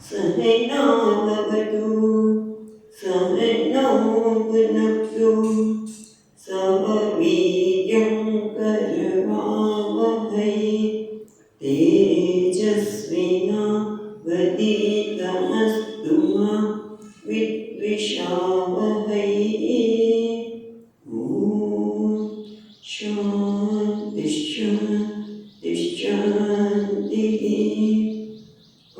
सहनाववतु सहनौ भुनक्तु सह वीर्यं करवावहै तेजस्विनावधीतमस्तु मा विद्विषावहै। ॐ शान्ति शान्ति शान्तिः। ॐ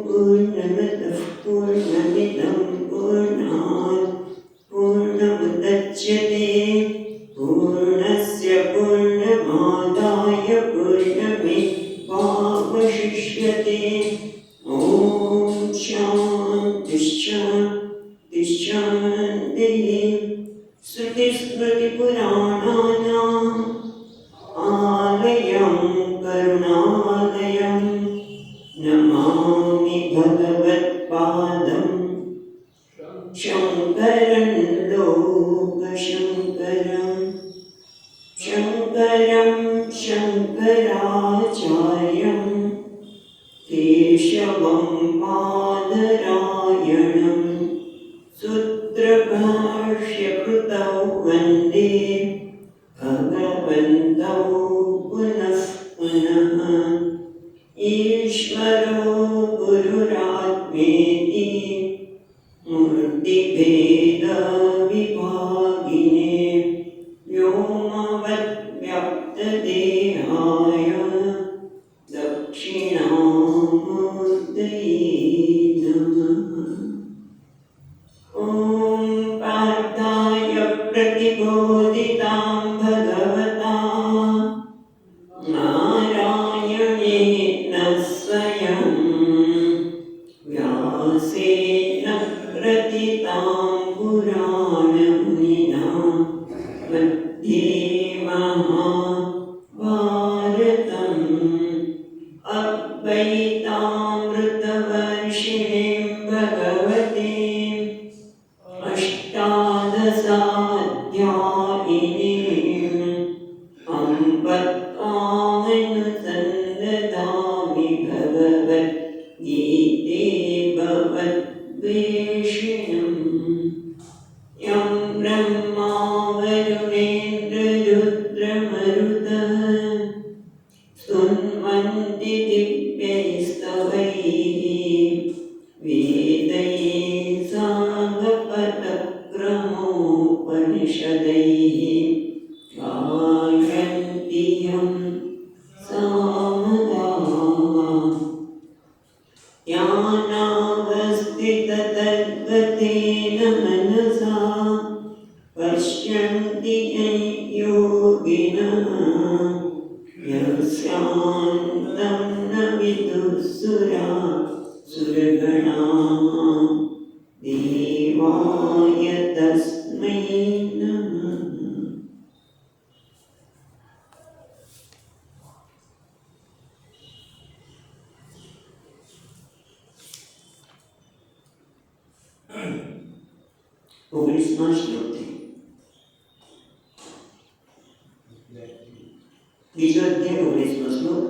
पूर्णमदः पूर्णमिदं पूर्णात् पूर्णमुदच्यते पूर्णस्य पूर्णमादाय पूर्णमेवावशिष्यते। ॐ शान्ति शान्ति शान्तिः। श्रुतिस्मृतिपुराणानाम् आलयं करुणालयं नमामि भगवत्पादं शङ्करं लोकशङ्करं शङ्करं शङ्कराचार्यं केशवं बादरायणं सूत्रभाष्यकृतौ वन्दे भगवन्तौ पुनः पुनः। ईश्वरो गुरुरात्मेति मूर्तिभेदविभागिने व्योमवद्व्याप्तदेहाय दक्षिणामूर्तये नमः। ॐ पार्थाय प्रतिबोधितां भगवता नारायणेन स्वयं व्यासेन प्रथितां पुराणमुनिना मध्ये महाभारतम् अद्वैतामृतवर्षिणीं भगवतीम् अष्टादशाध्यायिनीम् अम्ब कामनुसन्दधामि भगवद्गीते भवद्वेषिणम्। यं ब्रह्मा वरुणेन्द्ररुद्रमरुतः स्तुन्वन्ति दिव्यैस्तवैः वेदैः साङ्गपदक्रमोपनिषदैः गायन्ति यं सामगाः। ध्यानावस्थिततद्गतेन मनसा पश्यन्ति यं योगिनः यस्यान्तं न विदुःसुरासुरगणाः देवाय तस्मै नमः। ઓગણીસમાં શ્લોકથી બીજો અધ્યાય 19મો શ્લોક.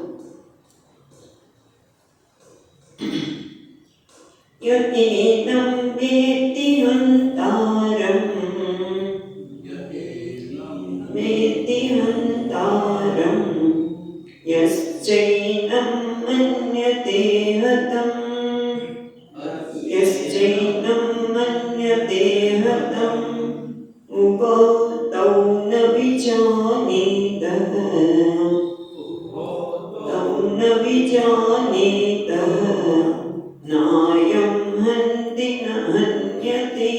યતેनं વેત્તિ હન્તારં યશ્ચૈनं મન્યતે હતં ઉભો તૌ ન વિજાનેતઃ નાયં હન્તિ ન હન્યતે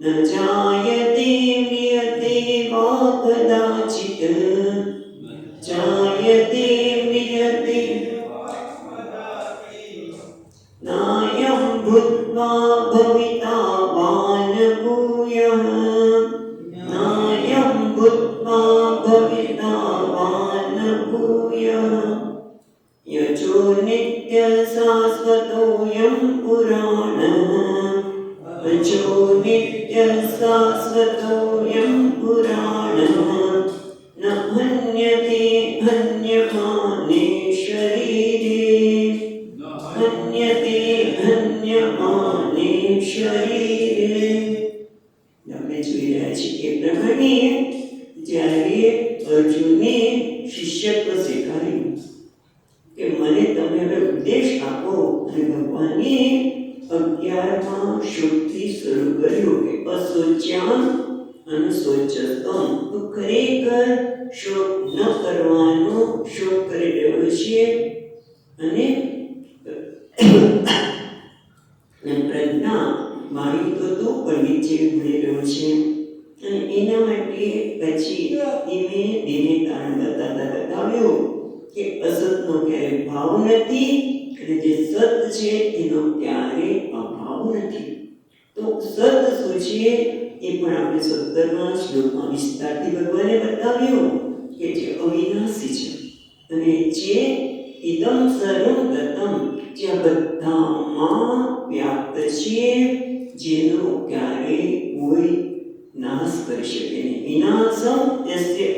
ન જાયતે મ્રિયતે વા કદાચિત જાયતે મ્રિયતે નાયં ભૂત્વા ભવિતા વા ન ભૂયઃ નાયં ભૂત્વા ભવિતા વા ન ભૂયઃ યજો નિત્ય શાશ્વતોऽયં પુરાણઃ અજો નિત્ય શાશ્વતોऽયં પુરાણઃ ન હન્યતે હન્યમાને શરીરે હન્યતે હન્યમાને શરીરે. આપણે જોઈ રહ્યા છીએ એ પ્રમાણે જ્યારે અર્જુને શિષ્યત્વ શીખાયું કે મને તમે હવે ઉપદેશ આપો, અને ભગવાને 11મા શ્લોકથી શરૂ કર્યું કે અશોચ્યામ અનુશોચસ્તમ. તો ખરેખર શોક ન કરવાનો શોક કરી રહ્યો છે, અને પ્રજ્ઞા વાણી તો પંડિત જેવી ભણી રહ્યો છે. અને એના માટે પછી ધીમે ધીમે કારણ બતાવ્યું કે અસતનો ક્યારેય ભાવ નથી, અને જે સત છે એનો ક્યારેય અભાવ નથી. તો સત શું છે એ પણ આપણે 17મા શ્લોકમાં વિસ્તારથી ભગવાને બતાવ્યું કે જે અવિનાશી છે, અને જે ઇદમ સર્વમ ગતમ, જે બધામાં વ્યાપ્ત છે, જેનો ક્યારેય કોઈ નાશ કરી શકે નહીં. વિનાશમ યસ્ય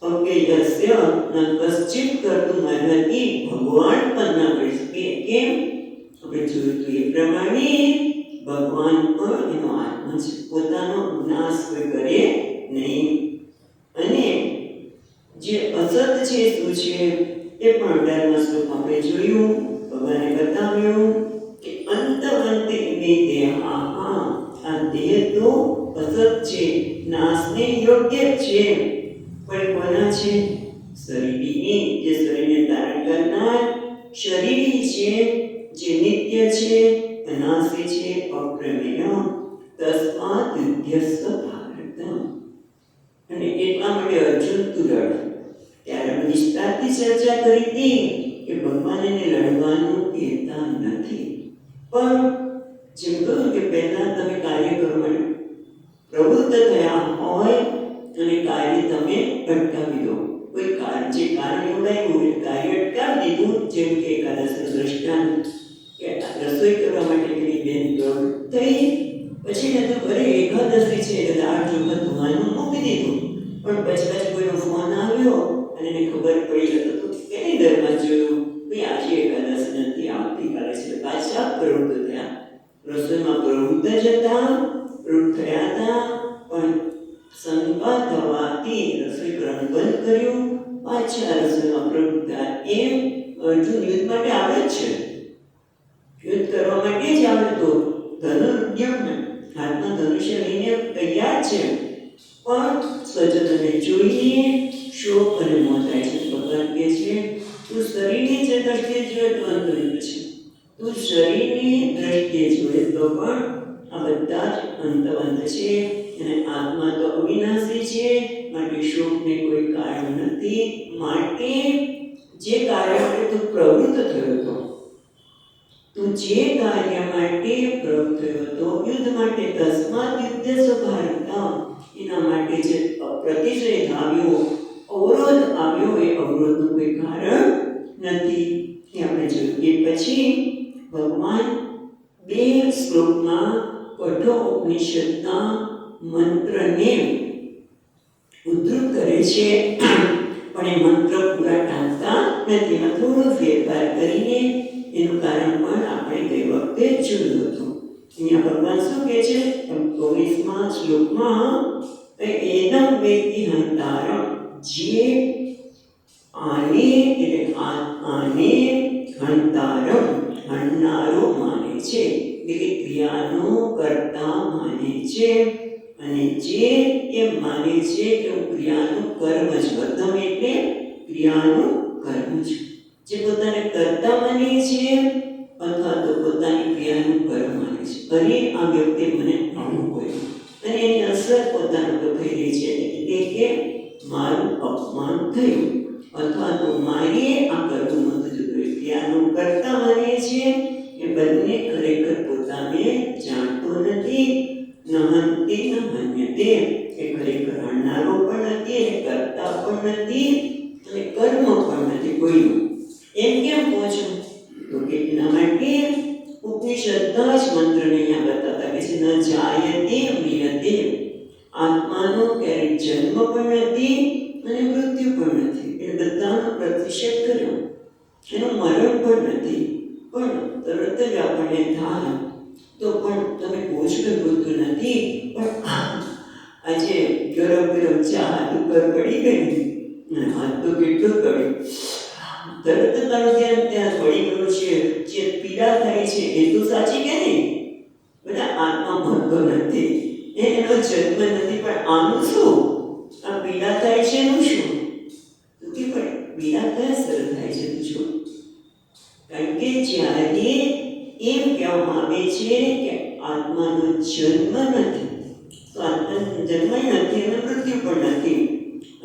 અવ્યયસ્ય ન કશ્ચિત કર્તુમ અર્હતિ. ભગવાન પણ ના કરી શકે. કેમ? આપણે જોયું તો એ પ્રમાણે ભગવાન પણ એનો આત્મા છે, પોતાનો નાશ કોઈ કરે નહીં. અને જે અસત છે શું છે એ પણ 18મા શ્લોકમાં આપણે જોયું. ભગવાને બતાવ્યું કે અંતે મે દેહાહ, આ દેહ તો અસત છે, નાશને યોગ્ય છે, પણ કોના છે? શરીરની. જે શરીરને ધારણ કરનાર શરીરી છે, જે નિત્ય છે, અનાશી છે, અપ્રમેય. તસ્માત યુધ્યસ્વ ભારતમ. અને એટલા માટે અર્જુન તું લડ. ત્યારે અમે વિસ્તારથી ચર્ચા કરી હતી કે ભગવાન એને લડવાનું કહેતા નથી, પણ જેમ કહ્યું કે પહેલા તમે કાર્ય કરવા પ્રવૃત્ત થયા હોય અને કાર્ય તમે અટકાવી દો. કોઈ જે કારણ એવડાયું હોય કાર્ય અટકાવી દીધું. જેમ કે એકાદશનું દ્રષ્ટાંત કે રસોઈ કરવા માટે પેલી બેન થઈ, પછી ને તો ઘરે એકાદશી છે એટલે દાળ ચોખા ધોવાનું મૂકી દીધું, પણ પછી કોઈનો ફોન આવ્યો અને એને ખબર પડી તો એની દરમાં જોયું ભાઈ આજે એકાદશ નથી, આવતીકાલે છે. પાછા પ્રવૃત્ત થયા, રસોઈમાં પ્રવૃત્ત જ હતા, પ્રવૃત્ત થયા હતા, પણ શંકા થવાથી રસોઈ કરવાનું બંધ કર્યું, પાછા રસોઈમાં પ્રવૃત્ત થયા. એમ અર્જુન યુદ્ધ માટે આવે જ છે, યુદ્ધ કરવા માટે જ આવે. તો ધનુર્યજ્ઞ હાથમાં ધનુષ્ય લઈને તૈયાર છે, પણ સ્વજનને જોઈએ શોક અને મોહ થાય છે. ભગવાન કહે છે તું શરીરની જે દ્રષ્ટિએ જોઈએ તો અંતરિક્ષ છે, તું શરીરની દ્રષ્ટિએ જોઈએ તો પણ આ બધા જ અંતવંત છે, અને આત્મા તો અવિનાશી છે, માટે શોકને કોઈ કારણ નથી. માટે જે કાર્ય માટે તું પ્રવૃત્ત થયો હતો, તું જે કાર્ય માટે પ્રવૃત્ત થયો હતો, યુદ્ધ માટે, તસ્માત યુધ્યસ્વ ભારતમ, એના માટે જે પ્રતિષેધ આવ્યો, અવરોધ આવ્યો, એ અવરોધનું કોઈ કારણ નથી. એ આપણે જોયું. એ પછી ભગવાન 2 શ્લોકમાં કઠોપનિષદના મંત્રને ઉદ્ધૃત કરે છે, પણ એ મંત્ર પૂરા ટાંકતા નથી. એમાં થોડો ફેરફાર કરીને એનું કારણ પણ આપણે ગઈ વખતે જોયું હતું. અહીંયા ભગવાન શું કહે છે? 19મા શ્લોકમાં એદમ વેતિ હંતારમ, જે આને એટલે આત્માને હંતારમ હણનારો માને છે, એટલે ક્રિયાનો કર્તા માને છે, અને જે એમ માને છે કે હું ક્રિયાનું કર્મ જ, વર્તમ એટલે ક્રિયાનું કર્મ છું. જે પોતાને કર્તા માને છે અથવા તો પોતાની ક્રિયાનું કર્મ માને છે, અરે આ વ્યક્તિ મને આવું કહ્યું અને એની અસર પોતાના પર થઈ રહી છે, એટલે કે મારું અપમાન થયું, અથવા તો મારી આ કરવું નહોતું જોયું. ક્રિયાનું કર્તા માને છે એ બંને ખરેખર પોતાને જાણતો નથી. ન હંતે ન હન્યતે, એ ખરેખર હણનારો પણ નથી, એ કરતા પણ નથી, અને કર્મ પણ નથી કોઈનું. એમ કેમ કહો છો? તો કે એના માટે ઉપનિષદના જ મંત્રને અહીંયા બતાવતા કે છે ન જાયતે મ્રિયતે, આત્માનો ક્યારેય જન્મ પણ નથી અને મૃત્યુ પણ નથી. એટલે એનું મરણ પણ નથી, પણ તરત જ આપણને થાય તો પણ તમે પૂછવું પૂરતું નથી, પણ આજે ગરમ ગરમ ચા હાથ ઉપર પડી ગઈ અને હાથ તો કેટલો પડ્યો, તરત તારું ધ્યાન ત્યાં પડી ગયું છે. જે પીડા થાય છે એ તો સાચી કે નહીં? બધા આત્મા ભણતો નથી, એનો જન્મ નથી, પણ આનું શું? આ પીડા થાય છે એનું શું? કે પણ પીડા કયા સરળ થાય છે પૂછો? કારણ કે જ્યારે એમ કહેવામાં આવે છે કે આત્માનો જન્મ નથી, તો આત્માનો જન્મ નથી અને મૃત્યુ પણ નથી,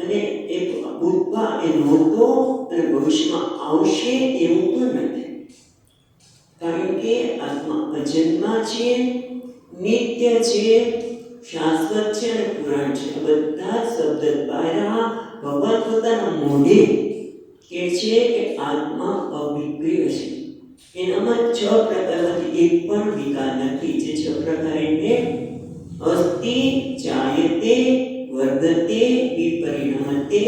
અને એ ભૂતમાં એ નહોતો અને ભવિષ્યમાં આવશે એવું પણ નથી. કારણ કે આત્મા અજન્મા છે, નિત્ય છે, શાશ્વત છે અને પુરાણ છે. બધા શબ્દ દ્વારા ભગવાન પોતાના મોઢે કહે છે કે આત્મા અવિક્રિય છે. એનામાં 6 પ્રકારમાંથી એક પણ વિકાર નથી. જે 6 પ્રકાર એટલે અસ્તિ, જાયતે, વર્ધતે, વિપરિણમતે,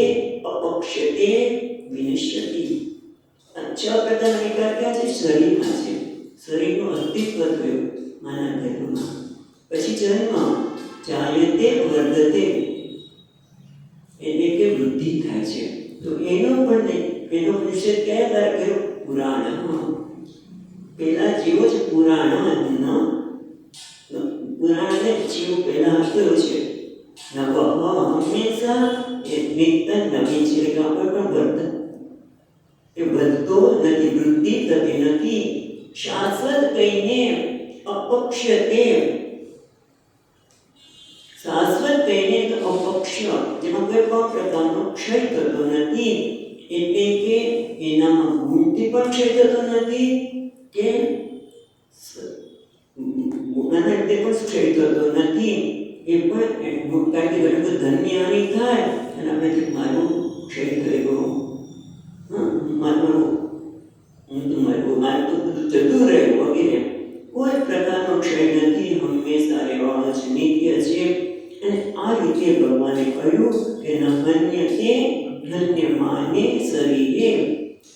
અપક્ષતે, વિનશ્યતિ. આ 6 પ્રકારના વિકાર ક્યાં છે? શરીરમાં છે. શરીરનું અસ્તિત્વ થયું માનવ દેહમાં. પછી જન્મ, જાયતે, વર્ધતે એટલે કે વૃદ્ધિ થાય છે. તો એનો પણ નહીં, એનો નિષેધ કયા દ્વારા કર્યો? પુરાણમાં. પહેલા જીવો છે પુરાણ, પુરાણને જીવ પહેલા આપ્યો છે. નવ હંમેશા એ નિત્ય નવીન છે, એટલે આપણે પણ વર્તન એ વધતો નથી, વૃદ્ધિ થતી નથી. શાશ્વત કહીને અપક્ષતે, શાશ્વત કહીને અપક્ષ, જેમાં કોઈ પણ પ્રકારનો ક્ષય થતો નથી, એટલે કે એનામાં ગુણથી પણ ક્ષય થતો નથી કે ગુણના રીતે પણ ક્ષય થતો નથી. એ પણ કારણ કે ઘણી બધી ધનની હાનિ થાય અને આપણે મારું ક્ષય થઈ ગયું, મારું બધું જતું રહ્યું વગેરે, કોઈ પ્રકારનો ક્ષય નથી, હંમેશા રહેવાનો છે, નિત્ય છે. અને આ રીતે ભગવાને કહ્યું કે ન હન્યતે હન્યમાને શરીરે,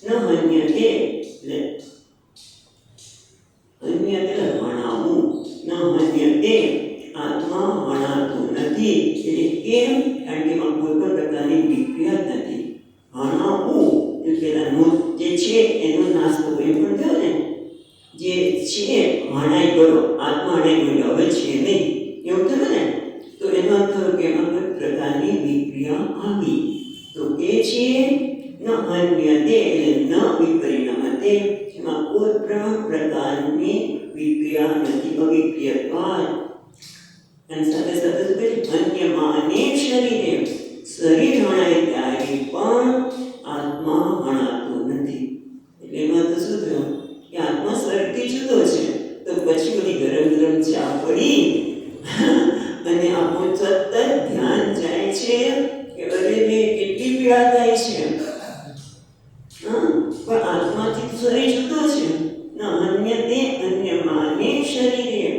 ન હન્યતે એટલે હન્યતે હણાવું, ન હન્યતે આત્મા હણાતો નથી. એટલે કેમ? કારણ કે એમાં કોઈ પણ પ્રકારની વિક્રિયા નથી. હણાવું એટલે પેલાનું જે છે એનો નાશ થવો, એમ પણ થયો ને, જે છે હણાઈ ગયો, આત્મા હણાઈ ગયો, હવે છે નહીં, એવું થયું ને. તો એનો અર્થ કે એમાં કોઈ પ્રકારની વિક્રિયા આવી. તો એ છે ન હન્યતે એટલે ન વિપરિણમતે, એમાં કોઈ પણ પ્રકારની વિક્રિયા નથી, અવિક્રિયત્વાદ. અને સાથે સાથે હન્યમાને શરીરે, શરીર હણાય ત્યારે પણ આત્મા હણાતો નથી. એટલે એમાં તો શું થયું કે આત્મા શરીરથી જુદો છે. તો પછી બધી ગરમ ગરમ ચા પડી અને આપણું સતત ધ્યાન જાય છે કે અરે રે કેટલી પીડા થાય છે, પણ આત્માથી શરીર જુદો છે. ન હન્યતે હન્યમાને શરીરે,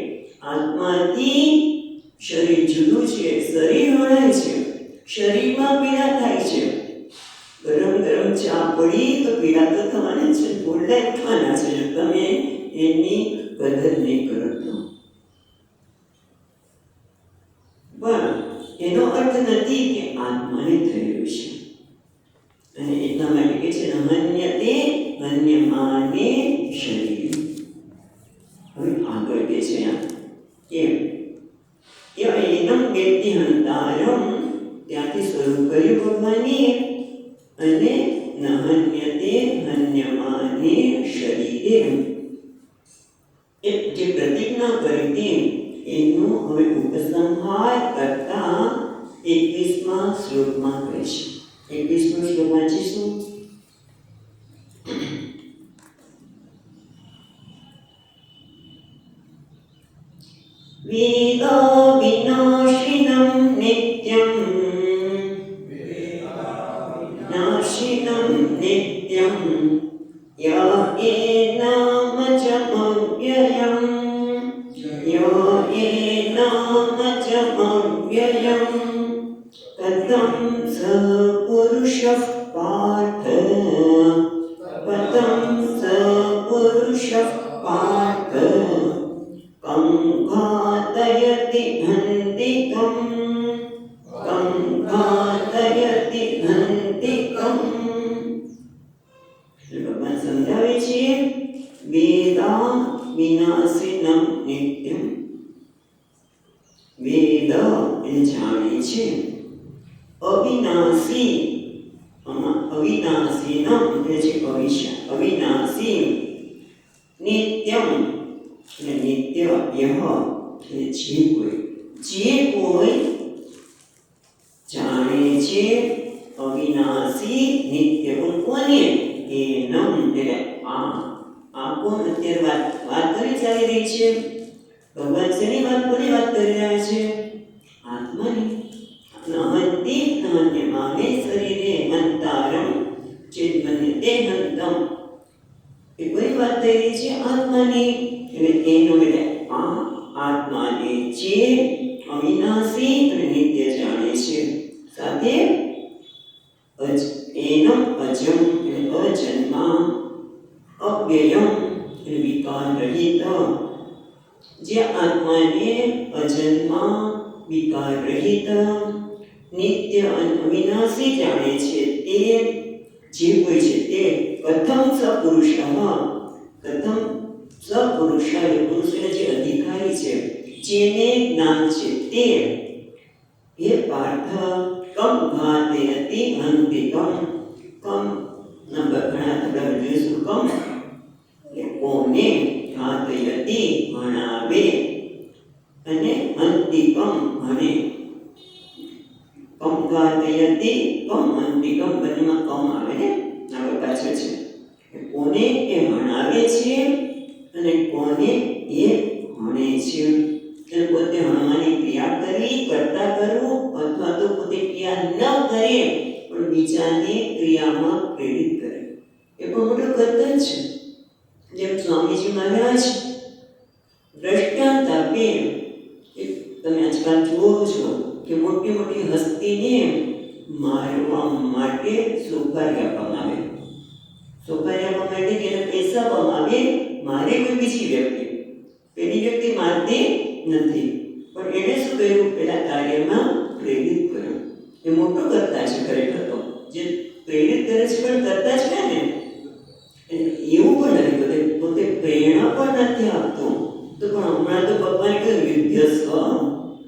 આત્માથી શરીર જુદું છે, શરીર હણાય છે, શરીરમાં પીડા થાય છે. ગરમ ગરમ ચા પડી તો પીડા તો થવાની છે, બોલડા ઉઠવાના છે, તમે એની કદર નહીં કરો તો. પણ એનો અર્થ નથી કે આત્માને થયેલું છે. અને એટલા માટે કે છે હન્યતે હન્યમાને શરીરે. હવે આગળ કે છે એમ એનમ વ્યક્તિ હંતારમ, ત્યાંથી શરૂ કર્યું ભગવાને, અને નહન્યતે હન્યમાને શરીરે, એ જે પ્રતિજ્ઞા કરી હતી એનું હવે ઉપસંહાર કરતા 21મા શ્લોકમાં કહે છે. 21મો શ્લોક વાંચીશું. વેદા વિનાશિનમ નિત્યમ, નાશિનમ નિત્યમ, યા એનામચમવ્યયમ, યા એનામચમવ્યયમ, કથમ સ પુરુષઃ પાર્થ, કથમ ભગવાન સમજાવે છે વેદા વિનાશિનમ નિત્યમ. વેદ એ જાણે છે અવિનાશી, અવિનાશીનમ એટલે છે ભવિષ્ય, અવિનાશી નિત્યમ એટલે નિત્ય, યહ એટલે જે કોઈ જાણે છે અવિનાશી નિત્ય કોને, એનમ એટલે આ કોણ અત્યારે વાત કરી ચાલી રહી છે? ભગવાન શેની વાત કોની વાત કરી રહ્યા છે? આત્માની. નહંતિ નહન્યમાને શરીરે અંતારમ ચેન્મન્યતે હંતમ. એ કોની વાત થઈ રહી છે? આત્માની. એટલે એનો એટલે આ આત્માને જે અવિનાશી અને નિત્ય જાણે છે, સાથે એનમ અજમ એટલે અજન્મા, અવ્યયમ એટલે વિકાર રહિત. જે આત્માને અજન્મા, વિકાર રહિત, નિત્ય અને અવિનાશી જાણે છે, તે જે કોઈ છે તે કથમ સપુરુષ, કથમ સપુરુષ પુરુષને જે અધિકારી છે, જેને જ્ઞાન છે તે હે પાર્થ કમ ઘાતયતિ હંતિકમ. કમ નંબર ઘણા થોડા જોઈશું. કમ એટલે કોને, ઘાતયતિ ભણાવે, અને હંતિકમ ભણે. કમ ઘાતયતિ, કમ હંતિકમ બંનેમાં કમ આવે ને, આગળ પાછળ છે. કોને એ ભણાવે છે અને કોને એ ભણે છે. એટલે પોતે ભણવાની ક્રિયા કરવી, કરતા કરવું, અથવા તો પોતે ક્રિયા ન કરે પણ બીજાને ક્રિયામાં પ્રેરિત કરે, એ પણ મોટું કર્તવ્ય છે. જેમ સ્વામીજી મહારાજ દ્રષ્ટાંત આપે, તમે આજકાલ જુઓ છો કે મોટી મોટી હસ્તીને મારવા માટે સોપારી આપવામાં આવે. સોપારી આપવા માટે કે પૈસા આપવામાં આવે, મારે કોઈ બીજી વ્યક્તિ, પેલી વ્યક્તિ મારતી નથી, પણ એને શું કર્યું? પેલા કાર્યમાં પ્રેરિત કર્યું. એ મોટો કરતા છે ખરેખર તો, જે પ્રેરિત કરે છે પણ કરતા જ ને. એવું પણ નથી, પોતે પ્રેરણા પણ નથી આપતો. તો પણ હમણાં તો ભગવાન કહ્યું યુદ્ધસ્વ,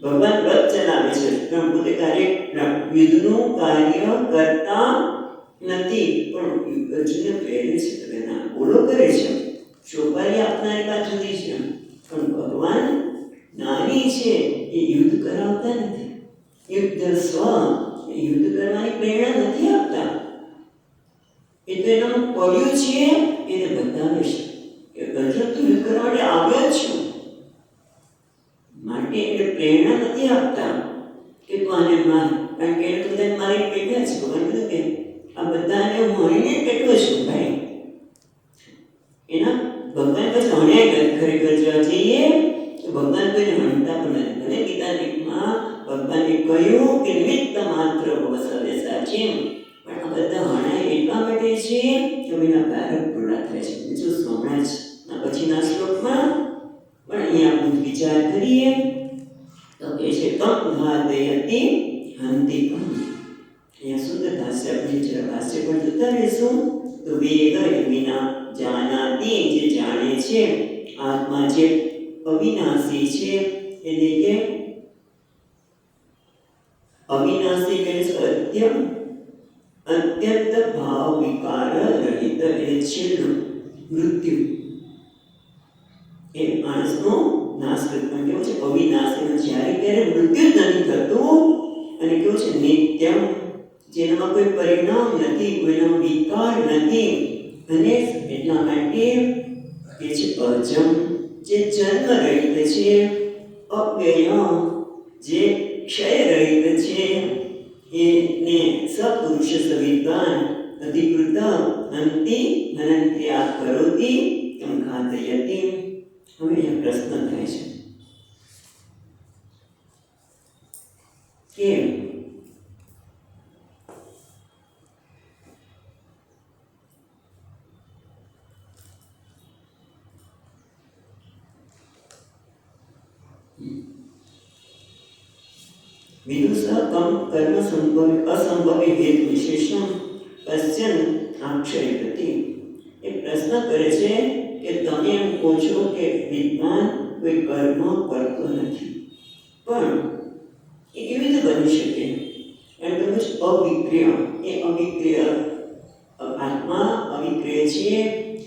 ભગવાન રથ ચલાવે છે પણ પોતે યુદ્ધનું કાર્ય કરતા નથી, પણ અર્જુનને પ્રેરે છે, તમે ના બોલો કરે છે, સોપારી આપનારી વાત જુદી છે, પણ ભગવાન નાની છે એ યુદ્ધ કરાવતા નથી. યુદ્ધસ્વ યુદ્ધ કરવાની પ્રેરણા નથી આપતા. એ તો એનામાં પડ્યું છે, એને બતાવે છે કે અર્જુન તું યુદ્ધ કરવા માટે આવ્યો છું, માટે એટલે પ્રેરણા નથી આપતા કે તું આને માર, કારણ કે એને તો બધાને મારી બેઠા છે. ભગવાન કીધું કે આ બધાને હું હણીને બેઠો છું ભાઈ. એના ભગવાન પછી હણ્યા ખરેખર જોવા જઈએ તો ભગવાન કોઈને હણતા પણ નથી. ભલે ગીતામાં ભગવાને કહ્યું કે નિમિત્ત માત્ર વસવે સાચી, પણ આ બધા હણાય એટલા માટે છે કે એના પ્રારબ્ધ પૂર્ણ થાય છે. બીજું હમણાં જ પછીના શ્લોકમાં પણ અહીંયા આપણે વિચાર કરીએ તો કે છે કમ ઘાતયતિ હંતિકમ. અહીંયા સુંદર ભાષ્ય, આપણે જરા ભાષ્ય પણ જોતા રહીશું. તો વેદ વિના જાનાતી, જે જાણે છે આત્મા જે અવિનાશી છે, એટલે કે અવિનાશી એટલે અત્યંત ભાવ વિકાર રહિત, એટલે છેલ્લું મૃત્યુ એ માણસનો નાશ કરતા. કેવું છે? અવિનાશી, જ્યારે ક્યારે મૃત્યુ જ નથી થતું. અને કેવું છે? નિત્યમ, જેનામાં કોઈ પરિણામ નથી, કોઈનો વિકાર નથી. અને એટલા માટે એ છે અજમ, જે જન્મ રહિત છે, અવ્યય, જે ક્ષય રહિત છે, એને સપુરુષ સવિદ્વાન અધિકૃત અંતિ અનંત્યા કરોતિ તમ ઘાતયતિ. હવે અહીંયા પ્રશ્ન થાય છે કે વિદુષા કમ કર્મ અસંભવે હેતુ વિશેષમ પશ્યન આક્ષેપતિ. કરે છે કે તમે એમ કહો છો કે વિદ્વાન કોઈ કર્મ કરતો નથી, પણ એ કેવી રીતે બની શકે? એમ કહ્યું છે અવિક્રિય. એ અવિક્રિય આત્મા અવિક્રિય છે,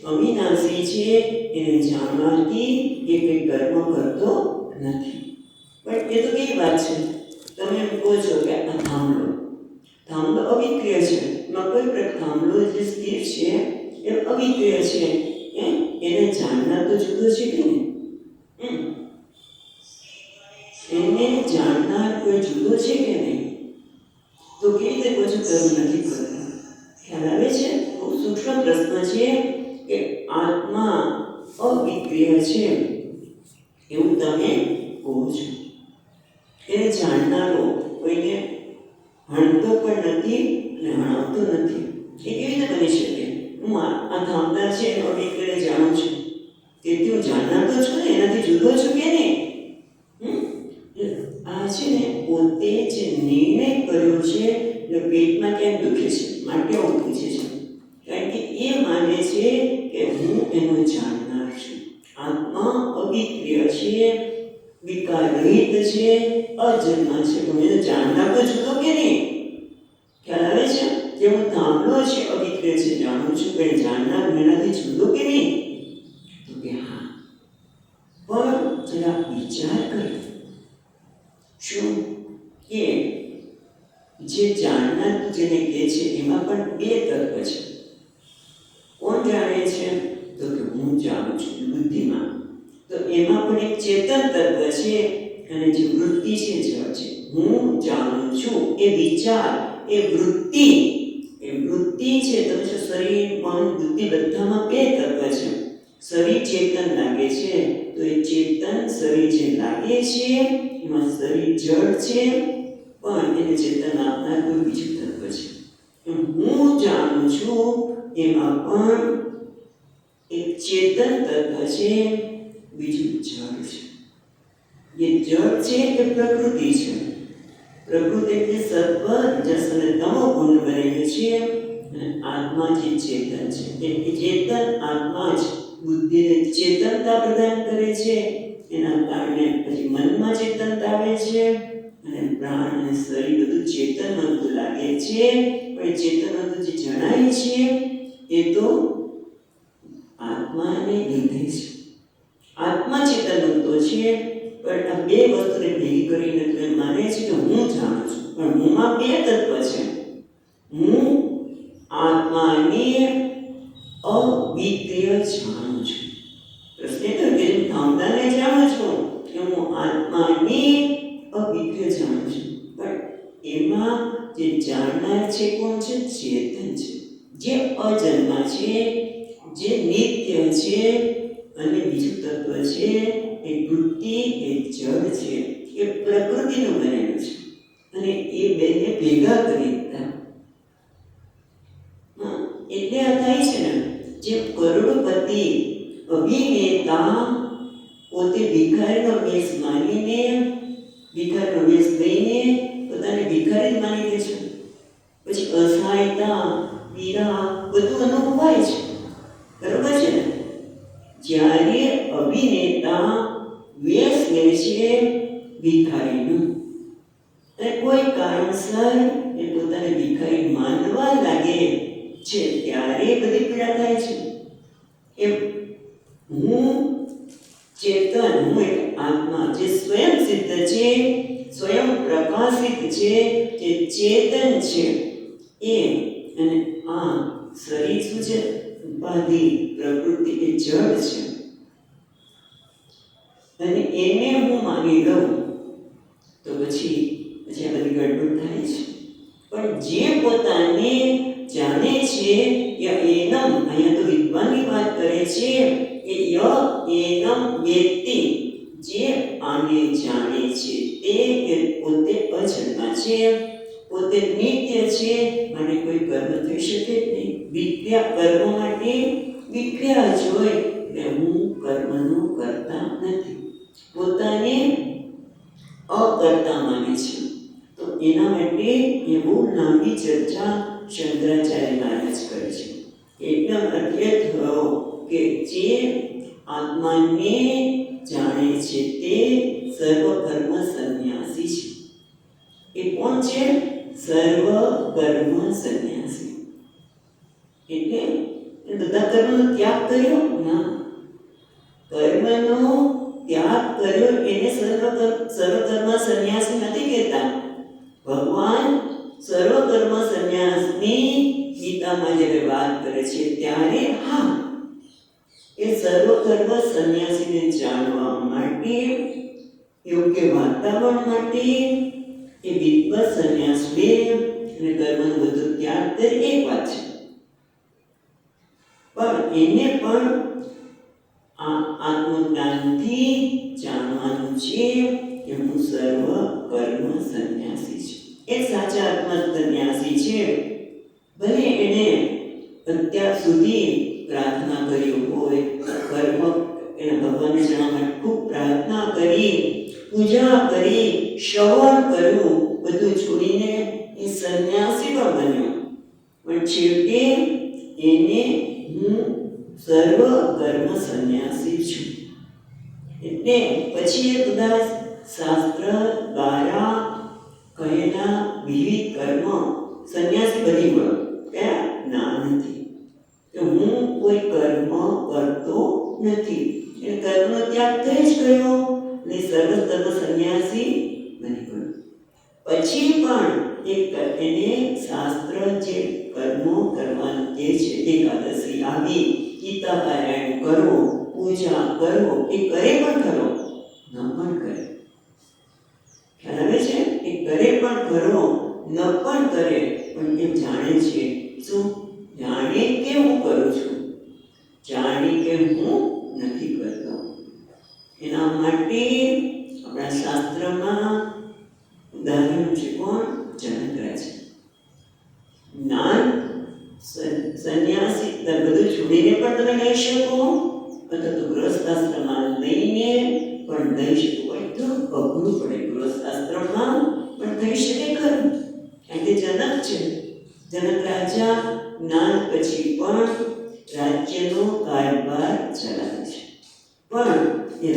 અવિનાશી છે, એને જાણવાથી એ કંઈ કર્મ કરતો નથી. પણ એ તો કેવી વાત છે? તમે એમ કહો છો કે આ થાંભલો અવિક્રિય છે, એમાં કોઈ થાંભલો જે સ્થિર છે એ અવિક્રિય છે, એને જાણનાર તો જુદો છે કે નહીં? એને જાણનાર કોઈ જુદો છે કે નહીં? તો કેવી રીતે કહો છો કર્મ નથી કરતા? ખ્યાલ આવે છે? બહુ સૂક્ષ્મ પ્રશ્ન છે કે આત્મા અવિક્રિય છે એવું તમે કહો છો. એને જાણનારો કોઈને હણતો પણ નથી અને હણાવતો નથી. એ કેવી રીતે બની શકે? હું આ થાંભલા છે એનો અવિક્રિય જાણું છું, તેથી હું જાણનાર તો છું ને, એનાથી જુદો છું કે નહીં? આ છે ને પોતે જે નિર્ણય કર્યો છે એટલે પેટમાં ક્યાંક દુખે છે, માટે આવું પૂછે છે, કારણ કે એ માને છે કે હું એનો જાણનાર છું. આત્મા અવિક્રિય છે, વિકાર રહિત છે, અજન્મા છે, હું એને જાણનાર તો જુદો કે નહીં? ખ્યાલ આવે છે? જે હું થાંભલો છે અવિક્રિય છે જાણું છું, પણ જાણનાર એનાથી જુદો કે નહીં? તો કે હા. પણ જરા વિચાર કરો, શું કે જે જાણનાર જેને કહે છે એમાં પણ બે તત્વ છે. કોણ જાણે છે? તો કે હું જાણું છું, બુદ્ધિમાં. તો એમાં પણ એક ચેતન તત્વ છે, અને જે વૃત્તિ છે જળ છે. હું જાણું છું એ વિચાર, એ વૃત્તિ છે. તમે જો શરીર, મન, બુદ્ધિ બધામાં બે તત્વ છે. શરીર ચેતન લાગે છે તો એ ચેતન શરીર જે લાગે છે એમાં શરીર જળ છે, પણ એને ચેતન આપનાર કોઈ બીજું તત્વ છે. હું જાણું છું એમાં પણ એક ચેતન તત્વ છે, બીજું જળ છે. એ જળ છે એ પ્રકૃતિ છે. પ્રકૃતિ એટલે સત્વ, રજસ અને તમો ગુણ બનેલું છે, અને આત્મા જે ચેતન છે એ ચેતન આત્મા જ બુદ્ધિને ચેતનતા પ્રદાન કરે છે. એના કારણે પછી મનમાં ચેતનતા આવે છે, અને પ્રાણ અને શરીર બધું ચેતનવંતું લાગે છે. પણ ચેતનવંતું જે જણાય છે એ તો આત્માને લીધે છે. આત્મા ચેતનવંતો છે, પણ આ બે વસ્તુને ભેગી કરીને તો એમ માને છે કે હું જાણું છું, પણ હુંમાં બે તત્વ છે. હું આત્માને અવિક્રિય જાણું છું. પ્રશ્ન એ તો કે થાંભલાને જાણું છું કે હું આત્માને અવિક્રિય જાણું છું, પણ એમાં જે જાણનાર છે કોણ છે? ચેતન છે, જે અજન્મા છે, જે નિત્ય છે, અને બીજું તત્વ છે એ વૃત્તિ, એ જળ છે, એ પ્રકૃતિનું બનેલું છે, અને એ બેને ભેગા કરી દીધા. એટલે આ થાય છે ને, જે કરોડપતિ અભિનેતા પોતે ભિખારીનો વેશ માનીને, ભિખારીનો વેશ લઈને પોતાને ભિખારી માની લે છે, પછી અસહાયતા, પીડા બધું અનુભવાય છે. બરોબર છે ને? જ્યારે અભિનેતા વેશ લે છે ભિખારીનું, અને કોઈ કારણસર એ પોતાને ભિખારી માનવા લાગે છે, ત્યારે બધી પીડા થાય છે. એમ હું ચેતન, હું એક આત્મા જે સ્વયં સિદ્ધ છે, સ્વયં પ્રકાશિત છે, જે ચેતન છે એ, અને આ શરીર શું છે? ઉપાધિ, પ્રકૃતિ, એ જળ છે, અને એને હું માની લઉં તો પછી આ બધી ગડબડ થાય છે. પણ જે પોતાને જાણે છે એનમ, અહીંયા તો વિદ્વાનની વાત કરે છે કે એનમ વ્યક્તિ, જે આને જાણે છે તે કે પોતે અજન્મા છે, પોતે નિત્ય છે, માટે કોઈ કર્મ થઈ શકે જ નહીં. વિક્રિયા, કર્મ માટે વિક્રિયા જોઈ એટલે હું કર્મનું કરતા નથી, પોતાને અકર્તા માને છે. તો એના માટે એ બહુ લાંબી ચર્ચા શંકરાચાર્ય મહારાજ કરે છે. એકદમ અદ્ભુત કે જે આત્માને જાણે છે તે સર્વકર્મ સંન્યાસી છે. એ કોણ છે? સર્વકર્મ સંન્યાસી. એટલે બધા કર્મનો ત્યાગ કર્યો ના, કર્મનો ત્યાગ કર્યો એને સર્વકર્મ સંન્યાસી નથી કહેતા. ભગવાન સર્વકર્મ સંન્યાસની ગીતામાં જ્યારે વાત કરે છે ત્યારે હા, એ સર્વકર્મ સંન્યાસીને જાણવા માટે, યોગ્ય વાતાવરણ માટે એ વિદ્વત સંન્યાસ લે અને કર્મનો બધો ત્યાગ કરે એક વાત છે. પણ એને પણ આ આત્મજ્ઞાનથી જાણવાનું છે કે હું સર્વ કર્મ સંન્યાસી છું. એ સાચા આત્મ સંન્યાસી છે. ભલે એને અત્યાર સુધી પ્રાર્થના કરી હોય, કર્મ એના ભગવાનને જાણવા માટે ખૂબ પ્રાર્થના કરી, પૂજા કરી, શ્રવણ કર્યું, બધું છોડીને એ સંન્યાસી પણ બન્યો. પણ છેવટે એને હું સર્વ કર્મ સંન્યાસી છું. એટલે પછી એ બધા શાસ્ત્ર દ્વારા કહેલા વિવિધ કર્મ સંન્યાસી બની ગયો. કયા? ના નથી કે હું કોઈ કર્મ કરતો નથી. એ કર્મનો ત્યાગ થઈ જ ગયો અને સર્વ કર્મ સંન્યાસી બની ગયો. પછી પણ એને શાસ્ત્ર જે કર્મો કરવાનું કહે છે, એકાદશી આવી, ગીતા પારાયણ કરો, પૂજા કરો, એ કરે પણ કરો, ન પણ કરે. ખ્યાલ આવે છે? એ કરે પણ કરો, ન પણ કરે, પણ એ જાણે છે. શું જાણે કે હું કરું છું, જાણે કે હું નથી કરતો. એના માટે આપણા શાસ્ત્રમાં ઉદાહરણ છે. કોણ? જનકરાજ. જ્ઞાન સંન્યાસી બધું છોડીને પણ તમે લઈ શકો, અથવા તો ગૃહસ્થાશ્રમમાં લઈને પણ લઈ શકો. હોય તો અઘરું પડે. ગૃહસ્થાશ્રમમાં પણ થઈ શકે ખરું, કારણ કે જનક છે. જનક રાજા જ્ઞાન પછી પણ રાજ્યનો કારભાર ચલાવે છે. પણ એ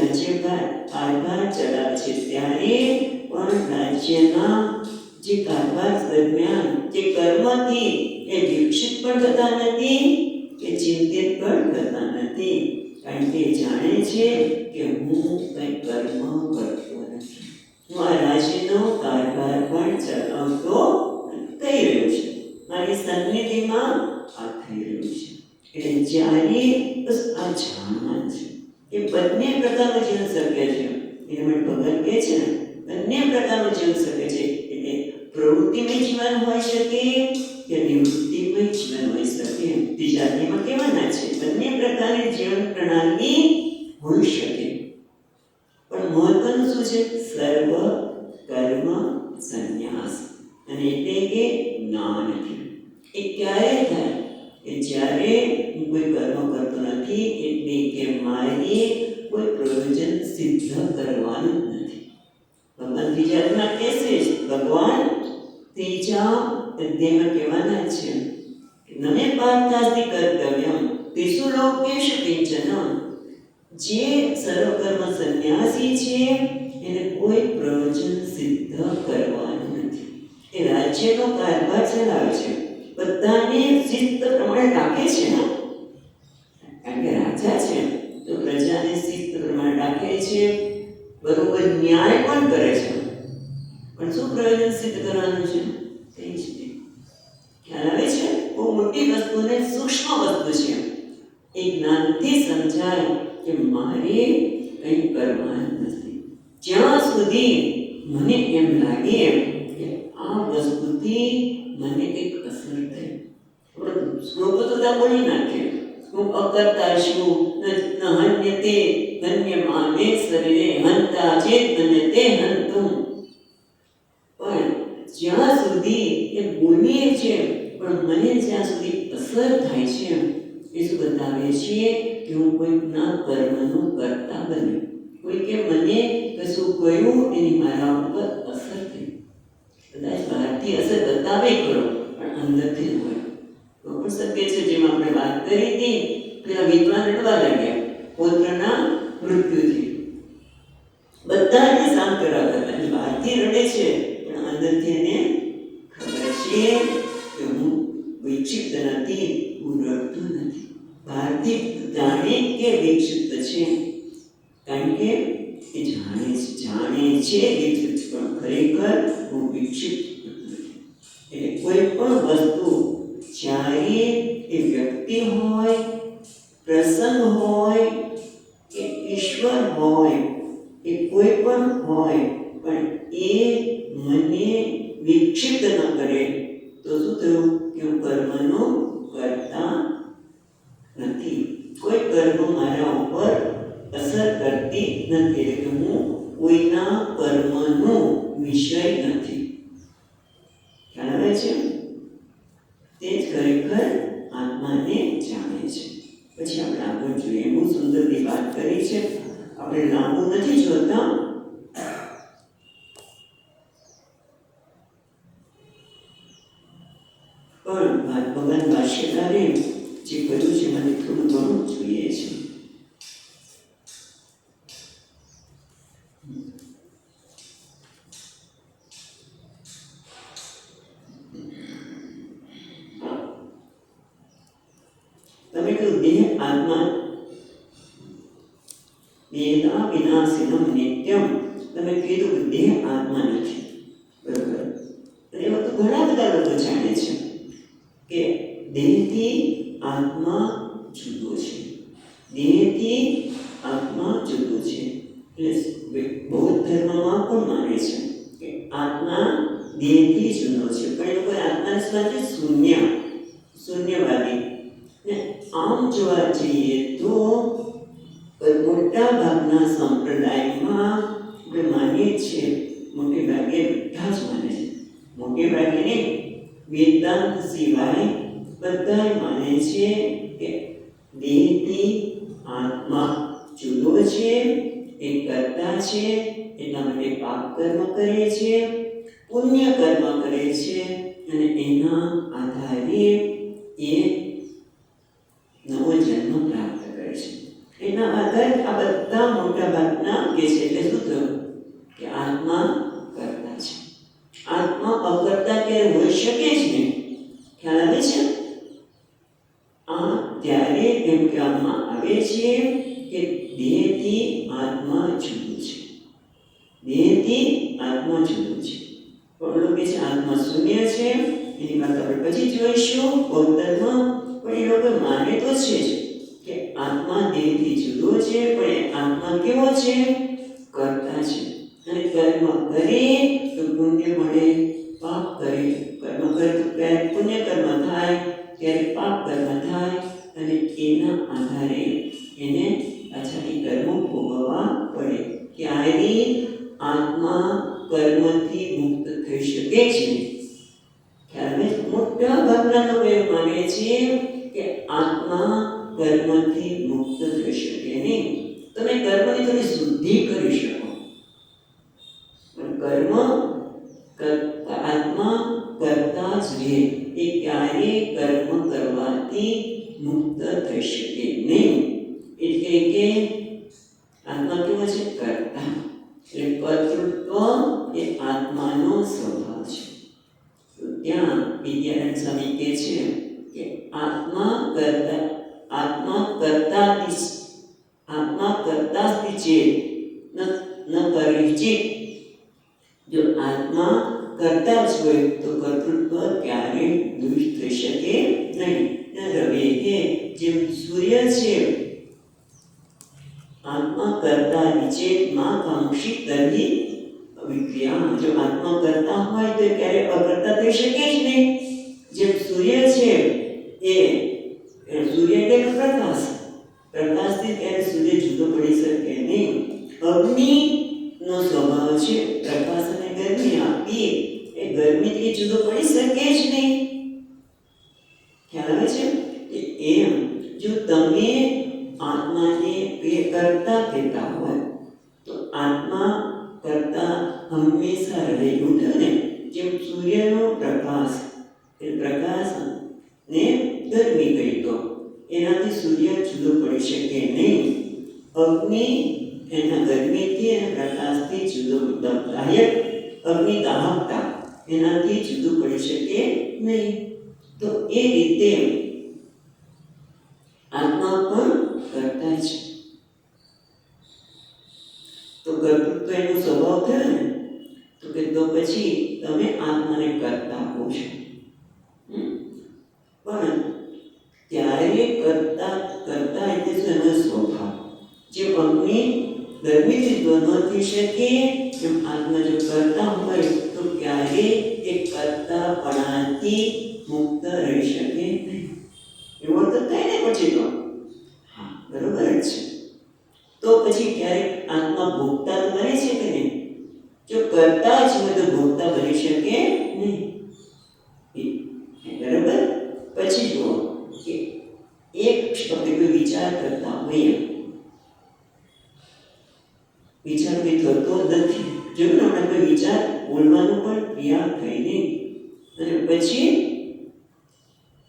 કારભાર ચલાવે છે ત્યારે પણ રાજ્યના જે કારભાર દરમિયાન જે કર્મથી એ વિકસિત પણ થતા નથી કે ચિંતિત પણ થતા નથી, કારણ કે જાણે છે કે હું કંઈ કર્મ કરતો નથી. હું આ રાજ્યનો કારભાર પણ ચલાવતો થઈ રહ્યો છે. મારી સન્નિધિમાં આ થઈ રહ્યું છે. એટલે જ્યારે બસ આ જાણવાનું છે. એ બંને પ્રકારનું જીવન શક્ય છે. એના માટે ભગવાન કહે છે ને, બંને પ્રકારનું જીવન શક્ય છે. એટલે પ્રવૃત્તિમય જીવન હોઈ શકે કે નિવૃત્તિમય જીવન હોઈ શકે. બીજામાં કહેવાના છે બંને પ્રકારની જીવન પ્રણાલી હોઈ શકે. પણ મહત્વનું શું છે? સર્વ કર્મ સંન્યાસ. અને એટલે કે જ્ઞાન નથી. એ ક્યારે થાય? કે જ્યારે હું કોઈ કર્મ કરતો નથી, એટલે કે મારે કોઈ પ્રયોજન સિદ્ધ કરવાનું નથી. ભગવાન ત્રીજા કહેશે, ભગવાન ત્રીજા અધ્યાયમાં કહેવાના છે કે નમે પાર્થાસ્તિ કર્તવ્યમ તેષુ લોકેષુ કિંચન. જે સર્વકર્મ સંન્યાસી છે એને કોઈ પ્રયોજન સિદ્ધ કરવાનું નથી. એ રાજ્યનો કારભાર ચલાવે છે, બધાને શિસ્ત પ્રમાણે રાખે છે. કારણ કે રાજા છે તો પ્રજાને શિસ્ત પ્રમાણે રાખે છે, બરોબર ન્યાય પણ કરે છે. પણ શું પ્રયોજન સિદ્ધ કરવાનું છે? કંઈ જ નહીં. ખ્યાલ આવે છે? બહુ મોટી વસ્તુને સૂક્ષ્મ વસ્તુ છે. એ જ્ઞાનથી સમજાય કે મારે કંઈ કરવાનું નથી. જ્યાં સુધી મને એમ લાગે કે આ વસ્તુથી મને કંઈક અસર થઈ. શ્લોકો તો બોલી નાખે, હું અકર્તા છું, ન હન્યતે હન્યમાને શરીરે હંતા ચેત હન્યતે હંતું. પણ જ્યાં સુધી એ બોલીએ છે પણ મને જ્યાં સુધી અસર થાય છે, એ શું બતાવે છે કે હું કોઈકના કર્મનો કરતા બન્યો. કોઈકે મને કશું કહ્યું, એની મારા ઉપર અસર થઈ. કદાચ બહારથી અસર બતાવે ખરો પણ અંદરથી ન હોય. તો પણ શક્ય છે, જેમ આપણે વાત કરી હતી પેલા વિદ્વાન રડવા લાગ્યા પુત્રના મૃત્યુથી. બધાને શાંત કરાવતા હતા. બહારથી રડે છે પણ અંદરથી એને ખબર છે કે હું વિક્ષિપ્ત નથી, હું રડતો નથી. બહારથી જાણે કે વિક્ષિપ્ત છે, કારણ કે એ જાણે છે વિક્ષિપ્ત, પણ ખરેખર હું વિક્ષિપ્ત નથી. એટલે કોઈ પણ વસ્તુ જ્યારે એ વ્યક્તિ હોય, પ્રસંગ હોય કે ઈશ્વર હોય, એ કોઈ પણ હોય, પણ એ મને વિક્ષિપ્ત ન કરે તો શું થયું કે હું કર્મનો કરતા નથી. કોઈ કર્મ મારા ઉપર અસર કરતી નથી, એટલે હું કોઈના કર્મનો વિષય નથી. ખ્યાલ આવે છે? તે જ ખરેખર આત્માને જાણે છે. પછી આપણે આગળ જોઈએ. બહુ સુંદરની વાત કરી છે. આપણે લાંબુ નથી જોતા, પણ ભગવાન ભાષ્યકારે જે કર્યું છે મને થોડું ઘણું જોઈએ છે. તમે કહ્યું દેહ આત્મા વેદા વિનાશિનમ નિત્યમ. તમે કીધું કે દેહ આત્મા નથી, બરોબર. અને એવા તો ઘણા બધા લોકો જાણે છે કે દેહથી આત્મા જુદો છે, દેહથી આત્મા જુદો છે. એટલે બૌદ્ધ ધર્મમાં પણ માને છે કે આત્મા દેહથી જુદો છે, પણ એ લોકો આત્માની સાથે શૂન્યવાદી. ને આમ જોવા જઈએ તો મોટા ભાગના સંપ્રદાયમાં આપણે માનીએ છીએ, મોટે ભાગે બધા જ માને છે, મોટે ભાગે નહીં, વેદાંત સિવાય બધા માને છે કે દેહથી આત્મા જુદો છે, એ કરતા છે, એટલા માટે પાપ કર્મ કરે છે, પુણ્ય કર્મ કરે છે, અને એના આધારે એ નવો જન્મ પ્રાપ્ત કરે છે. એના આધારે આ બધા મોટા ભાગના કે છે. એટલે શું થયું કે આત્મા કરતા છે. આત્મા અકર્તા ક્યારે હોઈ શકે જ નહીં. ખ્યાલ આવે છે? આ ત્યારે એમ કહેવામાં આવે છે કે દેહથી આત્મા જુદું છે, દેહથી આત્મા જુદું છે. પણ લોકો છે આત્મા શૂન્ય છે. એની વાત આપણે પછી જોઈશું બૌદ્ધમાં. પણ એ લોકો માને તો છે જ કે આત્મા દેહથી જુદો છે, પણ એ આત્મા કેવો છે? કરતા છે. અને કર્મ કરે તો પુણ્ય મળે, પાપ કરે કર્મ કરે તો ક્યારેક પુણ્ય કર્મ થાય, ક્યારેક પાપ કર્મ થાય, અને એના આધારે એને પાછા એ કર્મો ભોગવવા પડે. ક્યારેય આત્મા કર્મથી મુક્ત થઈ શકે છે. ખ્યાલ મોટા ભાગના લોકો એવું માને છે કે આત્મા કર્મથી મુક્ત થઈ શકે નહીં. તમે કર્મની થોડી શુદ્ધિ કરી શકો, પણ કર્મ આત્મા કરતા જ રહે. એ ક્યારેય કર્મ કરવાથી મુક્ત થઈ શકે નહીં. એટલે કે આત્મા કેવો છે? કરતા. એટલે કર્તૃત્વ એ આત્માનો સ્વભાવ છે. તો ત્યાં વિદ્યાનંદ સ્વામી કહે છે કે આત્મા કરતાસ્તિ ચેત ન પરિચિત. જો આત્મા કરતા જ હોય તો કર્તૃત્વ ક્યારેય દૂર થઈ શકે નહીં. ન રવે કે જેમ સૂર્ય છે, આત્મા કરતા નિચેતમાં કાંક્ષી તરી વિક્રિયા. જો આત્મા કરતા હોય તો ક્યારે અકર્તા થઈ શકે જ નહીં. જેમ સૂર્ય છે, એ સૂર્ય એટલે પ્રકાશ, પ્રકાશથી ક્યારે સૂર્ય જુદો પડી શકે નહીં. અગ્નિનો સ્વભાવ છે પ્રકાશ અને ગરમી આપી, એ ગરમીથી જુદો પડી શકે જ નહીં. ખ્યાલ આવે છે? એમ જો તમે આત્માને કરતા કહેતા હોય તો આત્મા કરતા હંમેશા રહેલું ને. જેમ સૂર્યનો પ્રકાશ, એ પ્રકાશ ને ગરમી કહી દો, એનાથી સૂર્ય જુદો પડી શકે નહીં. અગ્નિ એના ગરમીથી અને પ્રકાશથી જુદો દાહક અગ્નિ દાહકતા એનાથી જુદું પડી શકે નહીં. તો એ રીતે આત્મા પણ કરતા છે. તો કર્તૃત્વ એનો સ્વભાવ થયો ને, તો કે તો પછી તમે આત્માને કરતા કહો છો. પણ ત્યારે કરતા એટલે શું? એનો સ્વભાવ. જે અગ્નિ ગરમીથી ઉત્પન્ન થઈ શકે એમ આત્મા જો કરતા હોય તો ક્યારે એ કરતાપણાથી મુક્ત રહી શકે નહીં. એવો તો થાય ને પછી તો હા બરોબર જ છે. તો પછી ક્યારેક આત્મા ભોગતા તો બને છે કે નહીં? જો કરતા જ હોય તો ભોગતા બની શકે નહીં. બરોબર. પછી જુઓ કે એક આપણે કોઈ વિચાર કરતા હોઈએ, વિચાર કંઈ થતો નથી. જો આપણે કોઈ વિચાર બોલવાનું પણ ક્રિયા થઈ નહીં, અને પછી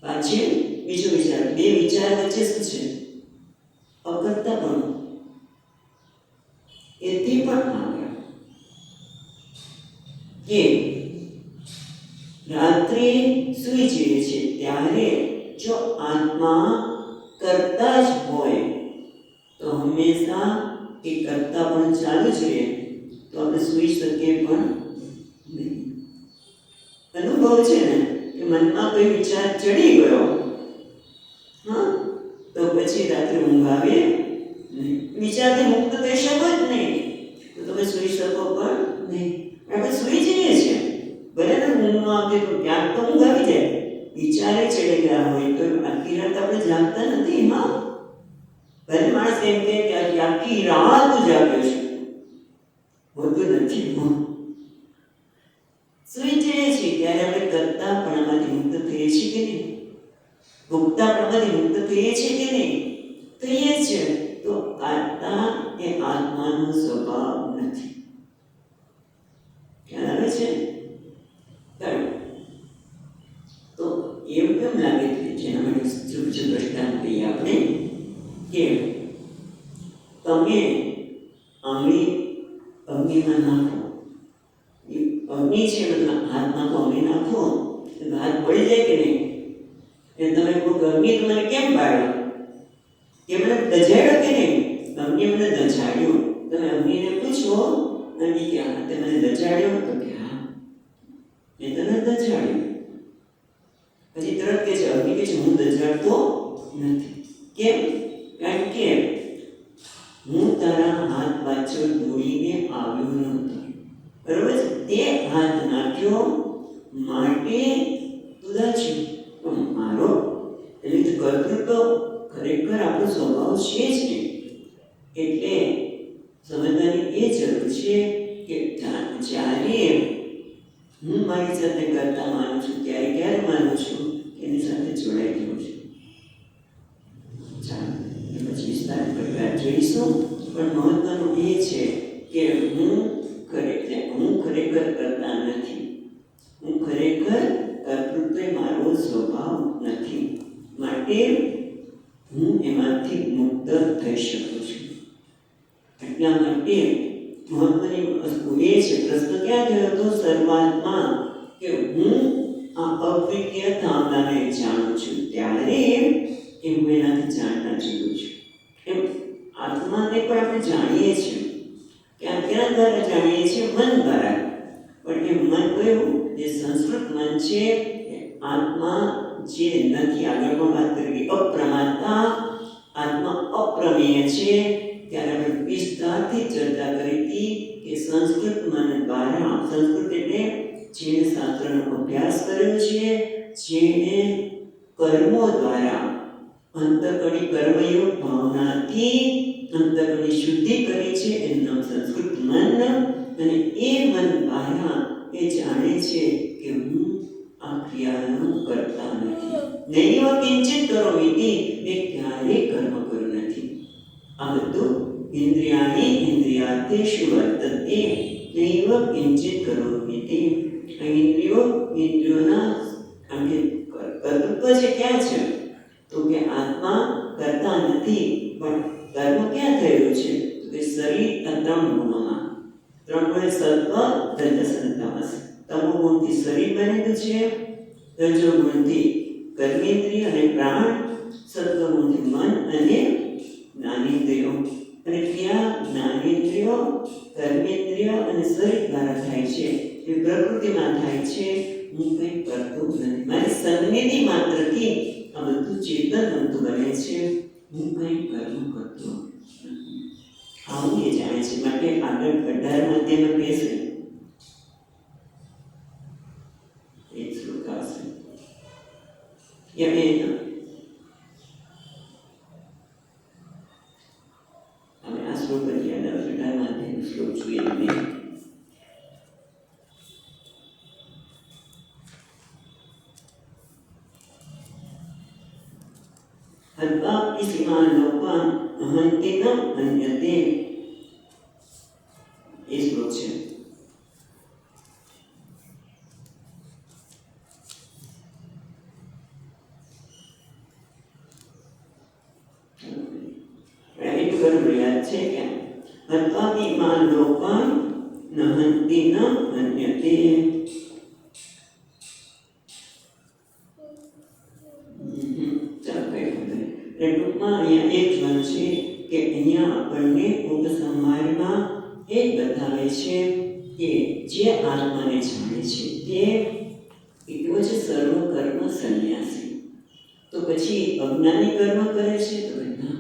પાછી બીજો વિચાર. બે વિચાર વચ્ચે શું છે? અકર્તા પણ એથી પણ આગળ કે રાત્રે સૂઈ જઈએ છે ત્યારે જો આત્મા કરતા જ હોય તો હંમેશા એ કરતા પણ ચાલુ જ રહે, તો આપણે સૂઈ શકીએ પણ નહીં. અનુભવ છે ને કે મનમાં કોઈ વિચાર ચડી ગયો, હા, તો પછી રાત્રે ઊંઘ આવે નહીં. વિચારથી મુક્ત થઈ શકો જ નહીં, તો તમે સૂઈ શકો પણ નહીં. આપણે સૂઈ જઈએ છીએ, ભલે ને ઊંઘ આવતી તો ક્યાંક તો ઊંઘ આવી જાય. વિચારે ચડી ગયા હોય તો આખી રાત આપણે જાગતા નથી. હા, ભલે માણસ એમ કહે કે આખી રાત જાગ્યો છે, હોતું નથી. સૂઈ જઈએ છીએ ત્યારે આપણે કરતાપણામાંથી મુક્ત થઈએ છીએ કે નહીં? ભોગતાપણામાંથી મુક્ત થઈએ છીએ કે નહીં? થઈએ છીએ. તો કરતા એ આત્માનો સ્વભાવ નથી. ખ્યાલ આવે છે? તો એવું કેમ લાગે છે? જેના માટે જુદું દ્રષ્ટાંત કહીએ આપણે કે તમે આંગળી અગ્નિમાં નાખો, અગ્નિ છે મતલબ હાથમાં તો અગ્નિ નાખો તો હાથ પડી જાય કે નહીં? એ તમે કોઈ અગ્નિ તમને કેમ પાડ્યો? કે મને દજાડ્યો કે નહીં? અગ્નિ મને દજાડ્યો. તમે અગ્નિને પૂછો અગ્નિ કે હા તે મને દજાડ્યો, તો કે હા મેં તને દજાડ્યો. પછી તરત કે છે અગ્નિ કે છે હું દજાડતો નથી. કેમ? કારણ કે હું તારા હાથ પાછળ દોડીને આવ્યો નહોતો, બરોબર? તે હાથ નાખ્યો માટે તું છું મારો. એટલે કર્તૃત્વ ખરેખર આપણો સ્વભાવ છે જ નહીં. એટલે સમજવાની એ જરૂર છે કે જ્યારે હું મારી સાથે કરતા માનું છું ત્યારે ક્યારે માનું છું? એની સાથે જોડાઈ ગયું છું. ચાલો પછી વિસ્તાર પરિવાર જોઈશું. પણ મહત્વનું એ છે કે હું ખરેખર કરતા નથી. હું ખરેખર કર્તૃત્વ મારો સ્વભાવ નથી, માટે હું એમાંથી મુક્ત થઈ શકું છું. એટલા માટે મહત્વની વસ્તુ એ છે, પ્રશ્ન ક્યાં થયો હતો શરૂઆતમાં કે હું આ અવિજ્ઞ ધામનાને જાણું છું ત્યારે હું એનાથી જાણતા જુદું છું. એમ આત્માને પણ આપણે જાણીએ છીએ કે આ કેના દ્વારા જાણીએ છીએ? મન દ્વારા. પણ એ મન કયું? જે સંસ્કૃત મન છે. આત્મા જે નથી, આગળ પણ વાત કરી અપ્રમાતા, આત્મા અપ્રમેય છે. ત્યારે આપણે વિસ્તારથી ચર્ચા કરી હતી કે સંસ્કૃત મન દ્વારા, સંસ્કૃત એટલે જેણે શાસ્ત્રનો અભ્યાસ કર્યો છે, જેણે કર્મો દ્વારા અંતકરણી કર્મયોગ ભાવનાથી અંતકરણી શુદ્ધિ કરી છે, એનું નામ સંસ્કૃત મન. અને એ મન દ્વારા એ જાણે છે કે હું આ ક્રિયાનું કરતા નથી. નૈવ કિંચિત કરોમિતિ, મેં ક્યારેય કર્મ કર્યું નથી. આ બધું ઇન્દ્રિયાણી ઇન્દ્રિયાર્થેષુ વર્તતે નૈવ કિંચિત કરોમિતિ. ઇન્દ્રિયોના કર્તૃત્વ છે ક્યાં છે? તો તો કે આત્મા કરતા નથી, પણ કર્મ ક્યાં થયેલું છે? તો કે શરીર આ 3 ગુણોમાં. 3 ગુણ સત્વ રજસ અને તમસ. તમોગુણથી શરીર બનેલું છે, રજોગુણથી કર્મેન્દ્રિય અને પ્રાણ, સત્વગુણથી મન અને જ્ઞાનેન્દ્રિયો. અને ક્યાં જ્ઞાનેન્દ્રિયો, કર્મેન્દ્રિય અને શરીર દ્વારા થાય છે, એ પ્રકૃતિમાં થાય છે. હું કંઈ કરતો નથી, મારી સન્નિધિ માત્રથી આ બધું ચેતન બનતું બને છે. હું કંઈ કર્મ કરતો નથી. આવું એ જાણે છે. માટે આગળ 18 તેમાં કહેશે, એક શ્લોક આવશે, યમેન. હવે આ શ્લોક પછી યાદ આવશે. 18 શ્લોક જોઈએ નહીં. हत्वापि सीमान् लोकान् अहन्ति न मन्यते. ये श्लोक છે. એટલું બરોબર યાદ છે કે हत्वापि सीमान् लोकान् न हन्ति न मन्यते. ટૂંકમાં અહીંયા એક વન છે કે અહીંયા આપણને ઉપસંહારમાં એ બતાવે છે કે જે આત્માને જાણે છે તે કેવો છે? સર્વ કર્મ સંન્યાસી. તો પછી અજ્ઞાની કર્મ કરે છે? તો ના,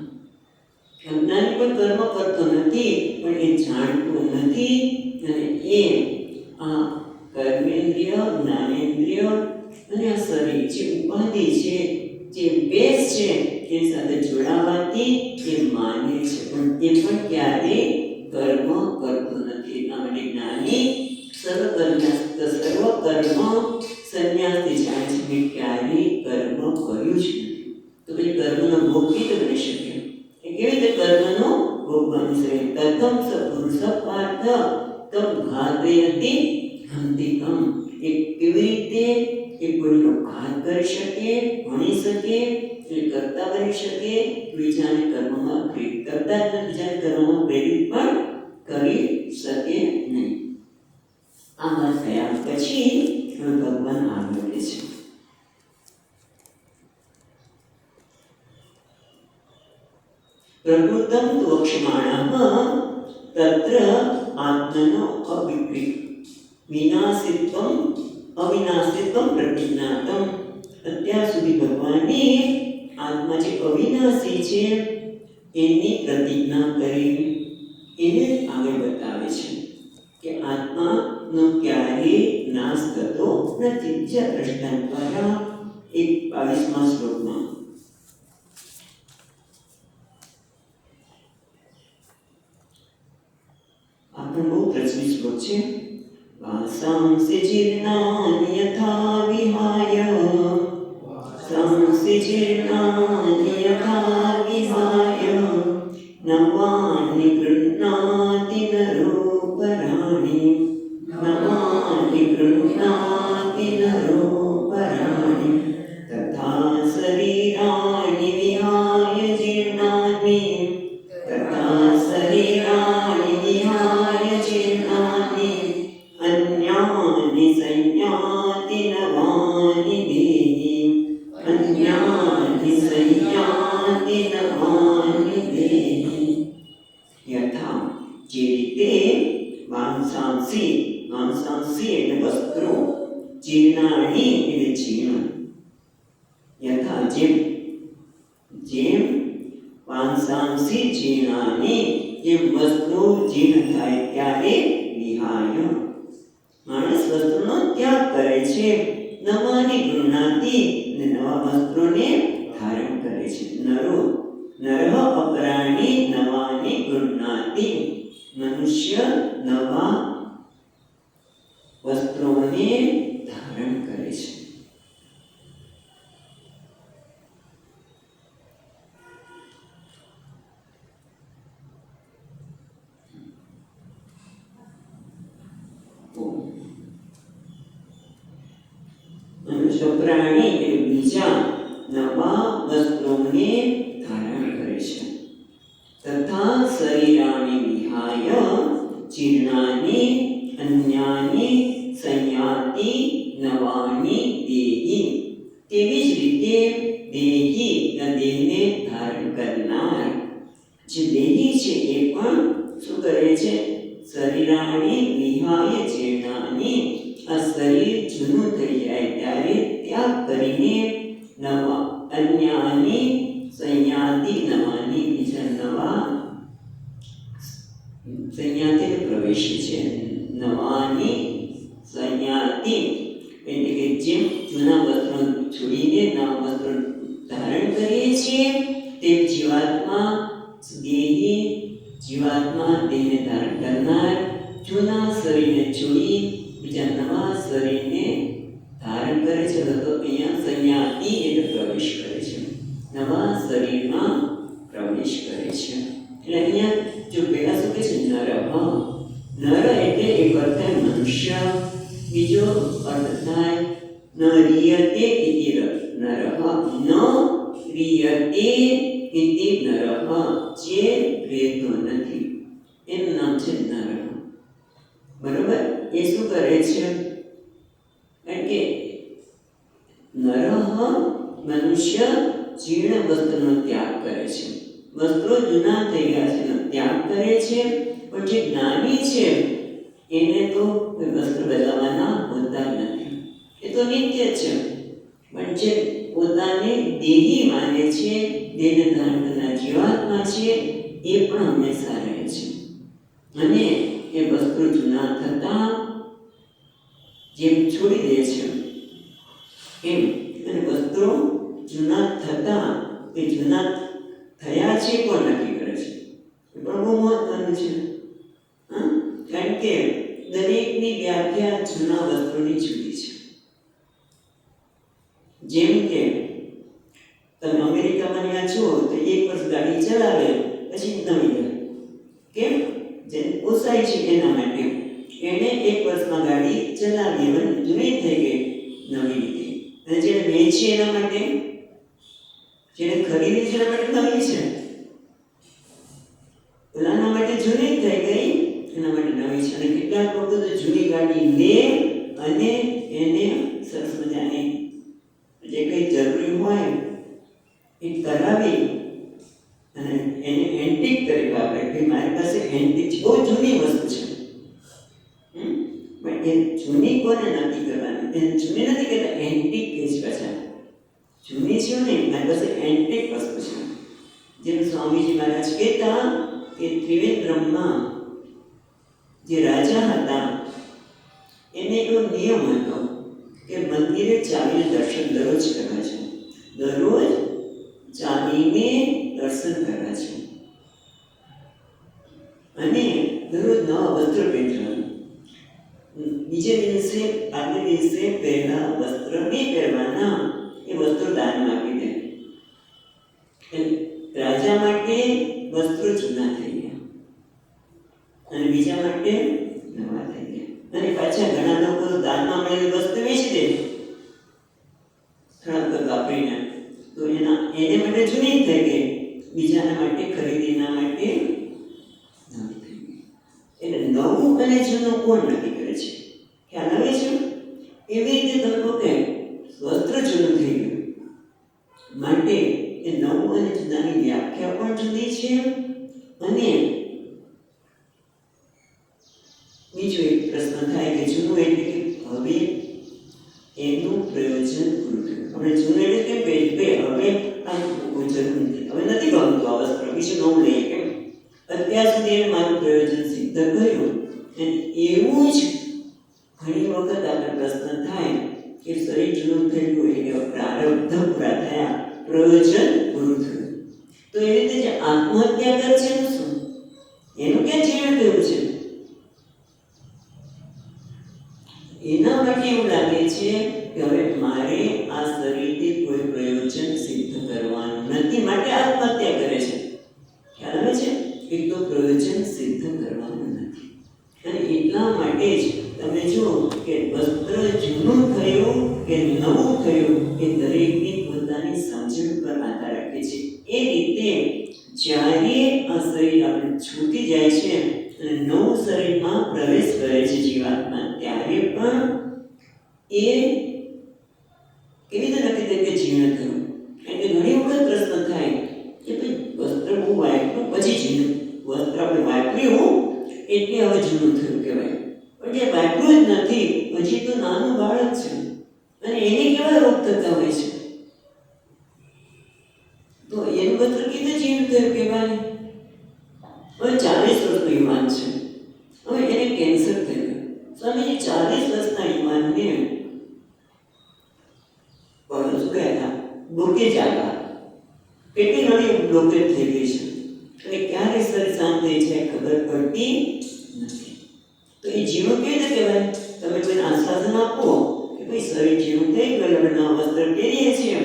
અજ્ઞાની પણ કર્મ કરતો નથી, પણ એ જાણતો નથી. અને એ આ કર્મેન્દ્રિય, જ્ઞાનેન્દ્રિય અને આ શરીર જે ઉપાધિ છે, જે બેસ છે, એની સાથે જોડાવાથી એ માને છે, પણ એ પણ ક્યારેય કર્મ કરતો નથી. એટલા માટે જ્ઞાની સર્વ કર્મ સંન્યાસથી જાણે છે કે ક્યારેય કર્મ કર્યું જ નથી. તો પછી કર્મનો ભોગ કેવી રીતે બની શકે? એ કેવી રીતે કર્મનો ભોગ બની શકે? તથમ સ પુરુષ પાર્થ તમ ઘાતયતિ હંતિકમ. એ કેવી રીતે એ કોઈનો ઘાત કરી શકે, ભણી શકે, એ કરતા બની શકે, બીજાને કર્મમાં પ્રેરિત કરતા જ બીજાને કર્મમાં પ્રેરિત પણ કરી શકે નહીં. આ વાત થયા પછી ભગવાન આગળ વધે છે. પ્રકૃતમ વક્ષ્યમાણઃ તત્ર આત્મનો વિનાશિત્વમ અવિનાશિત્વમ પ્રતિજ્ઞાતમ. અત્યાર સુધી ભગવાને આત્મા જે અવિનાશી છે એની પ્રતિજ્ઞા કરી, એને આગળ બતાવે છે કે આત્માનો ક્યારેય નાશ થતો નથી. બીજા દ્રષ્ટાંત દ્વારા 22મા શ્લોકમાં આપણને બહુ પ્રચલિત શ્લોક છે. વાસાંસि જીર્ણાનિ યથા વિહાય, વાસાંસि જીર્ણાનિ યથા વિહાય, નવાનિ ગૃહ્ણાતિ નરો પરાણિ, નવાનિ ગૃહ્ણાતિ નરો પરાણિ, તથા શરીરાણિ વિહાય જીર્ણાનિ, તથા શરીરાણિ વિહાય જીર્ણાનિ, अन्यानि संयाति नवानि देहि, अन्यानि संयाति नवानि देहि. यथा જે રીતે માંસાંસી એટલે વસ્ત્રો, જીર્ણાની એટલે જીર્ણ, યથા જેમ માંસાંસી જીર્ણાની એમ વસ્ત્રો જીર્ણ થાય ત્યારે વિહાય માણસ વસ્ત્રોનો ત્યાગ કરે છે, નવાની ગૃહ્ણાતિ અને નવા વસ્ત્રોને ધારણ કરે છે. નરઃ અપરાણી નવાની ગૃહ્ણાતિ. મનુષ્ય નવા વસ્ત્રોને ધારણ કરે છે. મનુષ્ય પ્રાણી એટલે બીજા નવા વસ્ત્રો શરીરાણિ વિહાય જીર્ણાનિ અન્યાનિ સંયાતિ નવાનિ દેહી. તેવી જ રીતે દેહી દેહને ધારણ કરનાર જે દેહી છે એ પણ શું કરે છે? શરીરાણિ વિહાય જીર્ણાનિ, આ શરીર જૂનું થઈ જાય ત્યારે ત્યાગ કરીને નવા અન્યાની સંયાતિ નવાની, બીજા નવા સંયાતિને પ્રવેશે છે. નવાની સંયાતિ એટલે કે જેમ જૂના વસ્ત્રો છોડીને નવા વસ્ત્રો ધારણ કરીએ છીએ તેમ જીવાત્મા દેહને ધારણ કરનાર જૂના શરીરને છોડી બીજા નવા શરીરને ધારણ કરે છે. તો અહીંયા સંયાતિ એટલે પ્રવેશ કરે છે, નવા શરીરમાં પ્રવેશ કરે છે. એટલે અહીંયા જો પહેલા શું કહે છે? નર એટલે એક અર્થ થાય મનુષ્ય, બીજો અર્થ થાય ન રિયતે ઇતિ નરઃ, ન રિયતે ઇતિ નરઃ, જે રહેતો નથી એનું નામ છે નર. બરોબર? એ શું કરે છે? કે નરઃ મનુષ્ય જીર્ણ વસ્ત્રનો ત્યાગ કરે છે. વસ્ત્રો જૂના થઈ ગયા છે એનો ત્યાગ કરે છે. પણ જે જ્ઞાની છે એને તો વસ્ત્ર બદલાવાના હોતા નથી, એ તો નિત્ય છે. પણ જે પોતાને દેહી માને છે, દેહને ધારણ કરનાર જીવાત્મા છે, એ પણ હંમેશા રહે છે. અને એ વસ્ત્રો જૂના થતા જેમ છોડી દે છે એમ, અને વસ્ત્રો જૂના થતા એ જૂના થયા છે પણ નક્કી કરે છે. એ પણ બહુ મહત્વનું છે. કારણ કે દરેકની વ્યાખ્યા જૂના વસ્ત્રોની જુદી છે. જેમ કે તમે અમેરિકામાં ત્યાં છો તો 1 વર્ષ ગાડી ચલાવે પછી નવી લે. કેમ? જે પોસાય છે એના માટે એને 1 વર્ષમાં ગાડી ચલાવી, હવે જૂની થઈ ગઈ નવી રીતે. અને જેને વેચી એના માટે, જેને ખરીદી છે એના માટે નવી છે, પેલાના માટે જૂની થઈ ગઈ એના માટે નવી છે. અને કેટલાક લોકો તો જૂની ગાડી લે અને એને સરસ મજાની જે કંઈ જરૂરી હોય એ કરાવી અને એને એન્ટિક તરીકે આપે કે મારી પાસે એન્ટિક બહુ જૂની વસ્તુ છે. પણ એ જૂની કોને નથી કરવાની? એ જૂની નથી કહેતા, એન્ટિક કહે છે. પાછા જૂની છે ને મારી પાસે એન્ટિક વસ્તુ છે. જેમ સ્વામીજી મહારાજ કહેતા કે ત્રિવેન્દ્રમમાં જે રાજા હતા એને એવો નિયમ હતો કે મંદિરે ચાલીને દર્શન દરરોજ કરવા છે, દરરોજ ચાલીને દર્શન કરવા છે, અને દરરોજ નવા વસ્ત્ર પહેરવાનું. બીજે દિવસે આગલે દિવસે પહેલા વસ્ત્ર નહીં પહેરવાના, એ વસ્ત્રો દાનમાં આપી દે. રાજા માટે વસ્ત્રો જૂના થઈ ગયા અને બીજા માટે નવા થઈ ગયા. અને પાછા ઘણા લોકો દાનમાં મળેલી વસ્તુ વેચી દે થોડા વાપરીને, તો એને માટે જૂની થઈ ગઈ, બીજાના માટે ખરીદીના માટે નવી થઈ ગઈ. એટલે નવું અને જૂનું કોણ નક્કી કરે છે? ખ્યાલ આવે છે? એવી રીતે તમે કે વસ્ત્ર જૂનું થઈ ગયું માટે એ નવું અને જૂનાની વ્યાખ્યા પણ જુદી છે. અને બીજો એક પ્રશ્ન થાય કે જૂનું એટલે કે હવે એનું પ્રયોજન પૂરું થયું. આપણે જૂનું એટલે કેમ કહીએ કે હવે આ કોઈ જરૂર નથી, હવે નથી ગમતું આ વસ્ત્ર, બીજું નવું લઈએ. કેમ? અત્યાર સુધી એને મારું પ્રયોજન સિદ્ધ કર્યું. અને એવું જ ઘણી વખત આપણે પ્રશ્ન થાય કે શરીર જૂનું થયું એટલે પ્રારબ્ધ પૂરા થયા, પ્રયોજન પૂરું થયું. તો એ રીતે જે આત્મહત્યા કરે છે એનું શું? એનું ક્યાં જીવન થયું છે? એના માટે એવું લાગે છે કે હવે મારે આ શરીરથી કોઈ પ્રયોજન સિદ્ધ કરવાનું નથી, માટે આત્મહત્યા કરે છે. ખ્યાલ આવે છે? એક તો પ્રયોજન સિદ્ધ કરવાનું નથી. અને એટલા માટે જ તમે જુઓ કે વસ્ત્ર જૂનું થયું કે નવું થયું એ દરેકની પોતાની સમજણ પર આધાર રાખે છે. એ રીતે જ્યારે આ શરીર આપણે છૂટી જાય છે અને નવું શરીરમાં પ્રવેશ કરે છે જીવાત્મા, ત્યારે પણ એ કેવી રીતે નક્કી થાય કે જીર્ણ થયું? કારણ કે ઘણી વખત પ્રશ્ન થાય કે ભાઈ વસ્ત્ર બહુ વાપર્યું પછી જીર્ણ, વસ્ત્ર આપણે વાપર્યું એટલે હવે જૂનું થયું કહેવાય, પણ જે વાપર્યું જ નથી હજી તો નાનું બાળક છે અને એને કેવા રોગ થતા હોય છે, તો એનું વસ્ત્ર કીધું જીર્ણ થયું કહેવાય. હવે 40 વર્ષનો યુવાન છે, હવે એને કેન્સર થઈ ગયું. સ્વામીજી 40 વર્ષના યુવાનને બ્લોકેજ આવ્યા, કેટલી ઘણી બ્લોકેજ થઈ ગઈ છે અને ક્યારે શરીર શાંત થઈ જાય ખબર પડતી નથી. તો એ જીવન કેવી રીતે કહેવાય? તમે કોઈને આશ્વાસન આપો કે ભાઈ શરીર જીવન થઈ ગયું, આપણે નવા વસ્ત્ર પહેરીએ છીએ,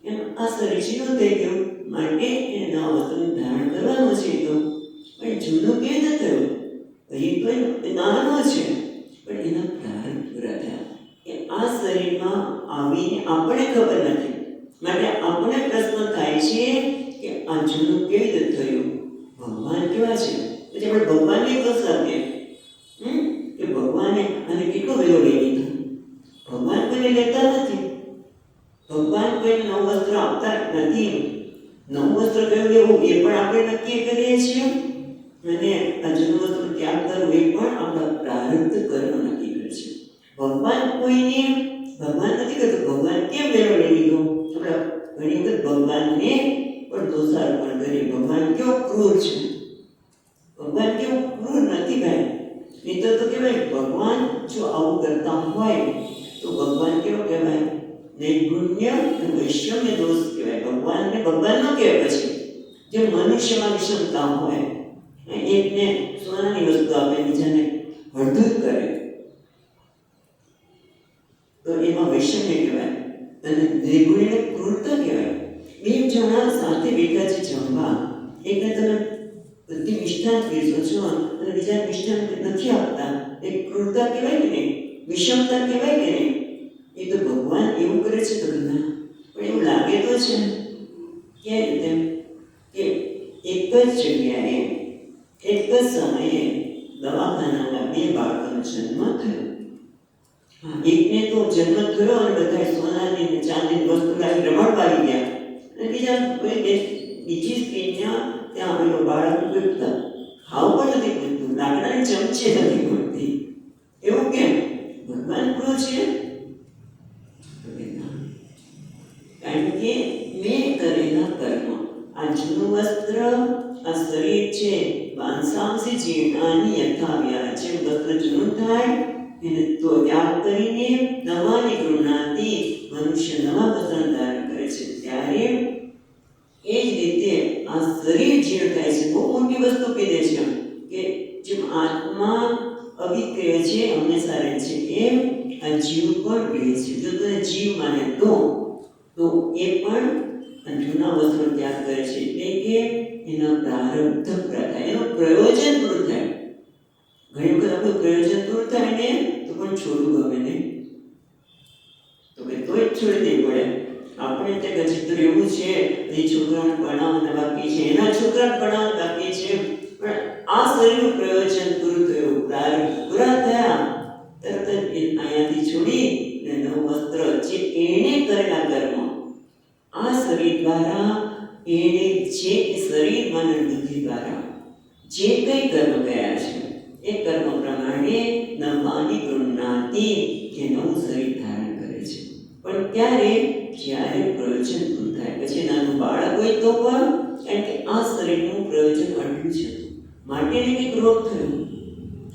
એમ આ શરીર જીવન થઈ ગયું માટે એ નવા વસ્ત્રનું ધારણ કરવાનું છે. તો પણ જૂનું કેવી રીતે થયું? હજી તો નાનો છે પણ એના પ્રારંભ પૂરા થયા. એ આ શરીરમાં આવીને આપણને ખબર નથી, માટે આપણને પ્રશ્ન થાય છે કે આ જૂનું કેવી રીતે થયું? ભગવાન કેવા છે? પછી આપણે ભગવાનને દોષ આપીએ કે ભગવાને આને કેટલો વેલો લઈ લીધો. ભગવાન કોઈને લેતા નથી, ભગવાન કોઈને નવું વસ્ત્ર આપતા નથી. નવું વસ્ત્ર કયું લેવું એ પણ આપણે નક્કી કરીએ છીએ અને આ જૂનું વસ્ત્ર ત્યાગ કરવું એ પણ આપણા પ્રારબ્ધ કર્મ નક્કી કરે છે. ભગવાન કોઈને ભગવાન નથી કરતો, ભગવાન કેમ વેલો લઈ લીધો? આપણે ઘણી વખત ભગવાનને પણ દોષારોપણ કરીએ. ભગવાન કેવો ક્રૂર છે, ભગવાન કેવું ક્રૂર નથી ભાઈ. નહીં તો કહેવાય ભગવાન જો આવું કરતા હોય તો ભગવાન કેવો કહેવાય? નૈર્ગુણ્ય અને વૈષમ્ય દોષ કહેવાય. ભગવાનને ભગવાન ન કહેવાય. પછી જે મનુષ્યમાં વિષમતા હોય, એકને સોનાની વસ્તુ આપે બીજાને હળધૂત કરે તો એમાં વૈષમ્ય કહેવાય અને નિર્ગુણ્યને ક્રૂરતા કહેવાય. બે જણા સાથે બેઠા છે જમવા, એકને તમે બધી મિષ્ટાન પીરસો છો અને બીજાને મિષ્ટાન નથી આપતા, એ ક્રૂરતા કહેવાય કે નહીં? વિષમતા કહેવાય કે નહીં? એ તો ભગવાન એવું કરે છે તો ના, પણ એવું લાગે તો છે કે એક જ જગ્યાએ એક જ સમયે દવાખાનામાં 2 બાળકોનો જન્મ થયો. એકને તો જન્મ થયો અને બધા સોનાની અને ચાંદીની વસ્તુ લાવી રમણવા આવી ગયા અને બીજી સ્ત્રીના ત્યાં આવેલો બાળક પૂછતા ખાવ પણ નથી પૂછતું, લાકડાની ચમચી નથી મળતી. એવું કેમ? ભગવાન ક્રૂર છે? કારણ કે મેં કરેલા કર્મ, આ જૂનું વસ્ત્ર, આ શરીર છે, વાંસાંસી જીર્ણાની યથા વ્યાજ છે. વસ્ત્ર જૂનું થાય એને તો ત્યાગ કરીને નવાની ગૃહનાથી મનુષ્ય નવા વસ્ત્ર ધારણ કરે છે. ત્યારે એ જ રીતે આ શરીર જીર્ણ થાય છે. બહુ મોટી વસ્તુ કહી દે છે કે જેમ આત્મા અવિક્રિય છે, હંમેશા રહે છે, એમ આ જીવ પણ રહે છે. જો તમે જીવ માને તો એ પણ જૂના વસ્ત્રો ત્યાગ કરે છે, એટલે કે એના પ્રારબ્ધ પૂરા થાય, એનું પ્રયોજન પૂરું થાય. ઘણી વખત આપણું પ્રયોજન પૂરું થાય ને તો પણ છોડવું ગમે નહીં, તો કે તોય જ છોડી દેવું પડે. આપણે તે ચિત્ર એવું છે, એ છોકરાને ભણાવવાના બાકી છે, એના છોકરાને ભણાવવાના બાકી છે, પણ આ શરીરનું પ્રયોજન પૂરું થયું, પ્રારબ્ધ પૂરા થયા, તરત જ અહીંયાથી છોડી ને નવું વસ્ત્ર જે એને કરેલા કર્મ આ શરીર દ્વારા એને જે શરીર મન બુદ્ધિ દ્વારા જે કંઈ કર્મ કર્યા છે એ કર્મ પ્રમાણે નવમાની ગૃહનાથી જે નવું શરીર ધારણ કરે છે. પણ ત્યારે જ્યારે પ્રયોજન પૂરું થાય પછી નાનું બાળક હોય તો પણ, કારણ કે આ શરીરનું પ્રયોજન અટલું છે માટે એને કંઈક રોગ થયો.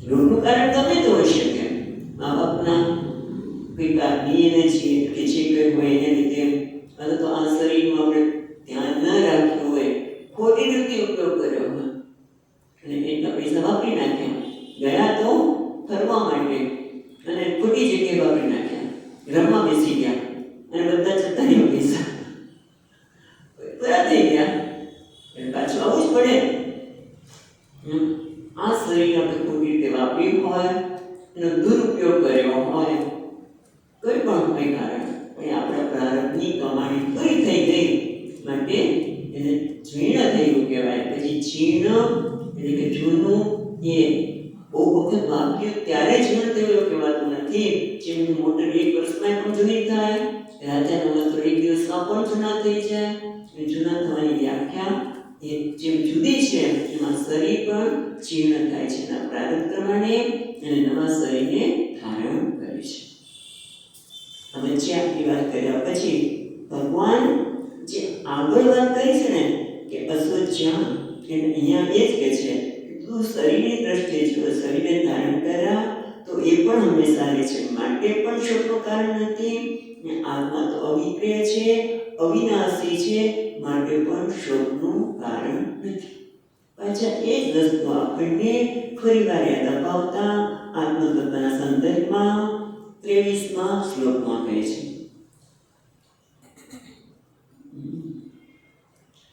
રોગનું કારણ ગમે તો હોઈ શકે, મા બાપના કંઈક આત્મીયને છે કે જે કંઈ હોય એને લીધે, અથવા તો આ શરીરનું આપણે ધ્યાન ન રાખ્યું હોય, ખોટી રીતે ઉપયોગ કર્યો હોય અને એટલા પૈસા વાપરી નાખ્યા, ગયા તો ફરવા માટે અને ખોટી જગ્યાએ વાપરી નાખ્યા, રમવા બેસી ગયા અને બધા જતા રહ્યા પૈસા પૂરા થઈ ગયા, એટલે પાછું આવવું જ પડે. આ શરીર આપણે ખોટી રીતે વાપર્યું હોય, એનો દુરુપયોગ કર્યો હોય, કોઈ પણ કોઈ કારણ, પણ આપણા પ્રારબ્ધની કમાણી પૂરી થઈ ગઈ માટે એને જીર્ણ થયું કહેવાય. જીર્ણ એટલે કે જૂનું એ બહુ વખત વાપર્યું ત્યારે જૂનું થયું એવું કહેવાતું નથી. જેમ મોટર 1 વર્ષમાં પણ જૂની થાય, રાજાના વસ્ત્રો 1 દિવસમાં પણ જૂના થઈ જાય. જૂના થવાની વ્યાખ્યા એ જેમ જુદી છે એમાં શરીર પણ જીર્ણ થાય છે એના પ્રારબ્ધ પ્રમાણે અને નવા શરીરને ધારણ કરે છે. હવે જે આટલી વાત કર્યા પછી ભગવાન જે આગળ વાત કરી છે ને કે અસ્વચ્છા એટલે અહીંયા એ જ કહે છે તું શરીરની દ્રષ્ટિએ જો શરીરને ધારણ કર્યા તો એ પણ હંમેશા રહે છે, માટે પણ શોકનું કારણ નથી. આત્મા તો અવિક્રિય છે, અવિનાશી છે, માટે પણ શોકનું કારણ નથી. પાછા એ જ વસ્તુ આપણને ફરી વાર યાદ અપાવતા આત્મતત્વના સંદર્ભમાં 23મા શ્લોકમાં કહે છે.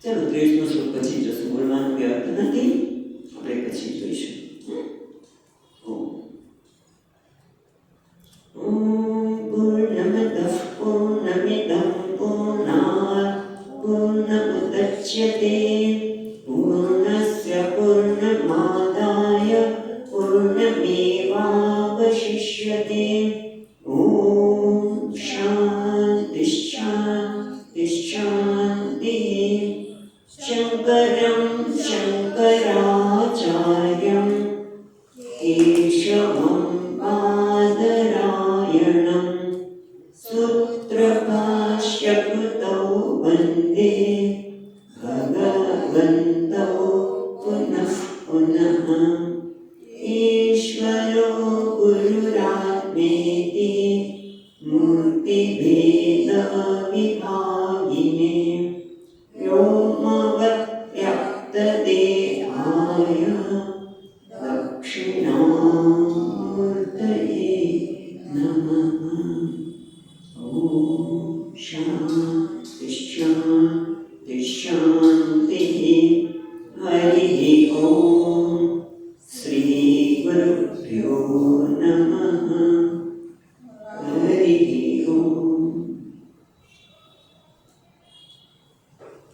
ચાલો 23મો શ્લોક પછી જોશું, બોલવાનું કે અર્થ નથી, આપણે પછી જોઈશું. પૂર્ણમદઃ પૂર્ણમિદં પૂર્ણાત પૂર્ણમુદચ્યતે પૂર્ણસ્ય પૂર્ણમાદાય પૂર્ણમેવાવશિષ્યતે. ઓમ શાંતિ શાંતિ શાંતિ. શંકરં શંકરાચાર્યં કેશવં બાદરાયણં સૂત્રભાષ્યકૃતૌ વંદે ભગવन्तौ પુનઃ પુનઃ. ઈશ્વરો ગુરુરાત્મેતિ મૂર્તિભેદ વિભાગિને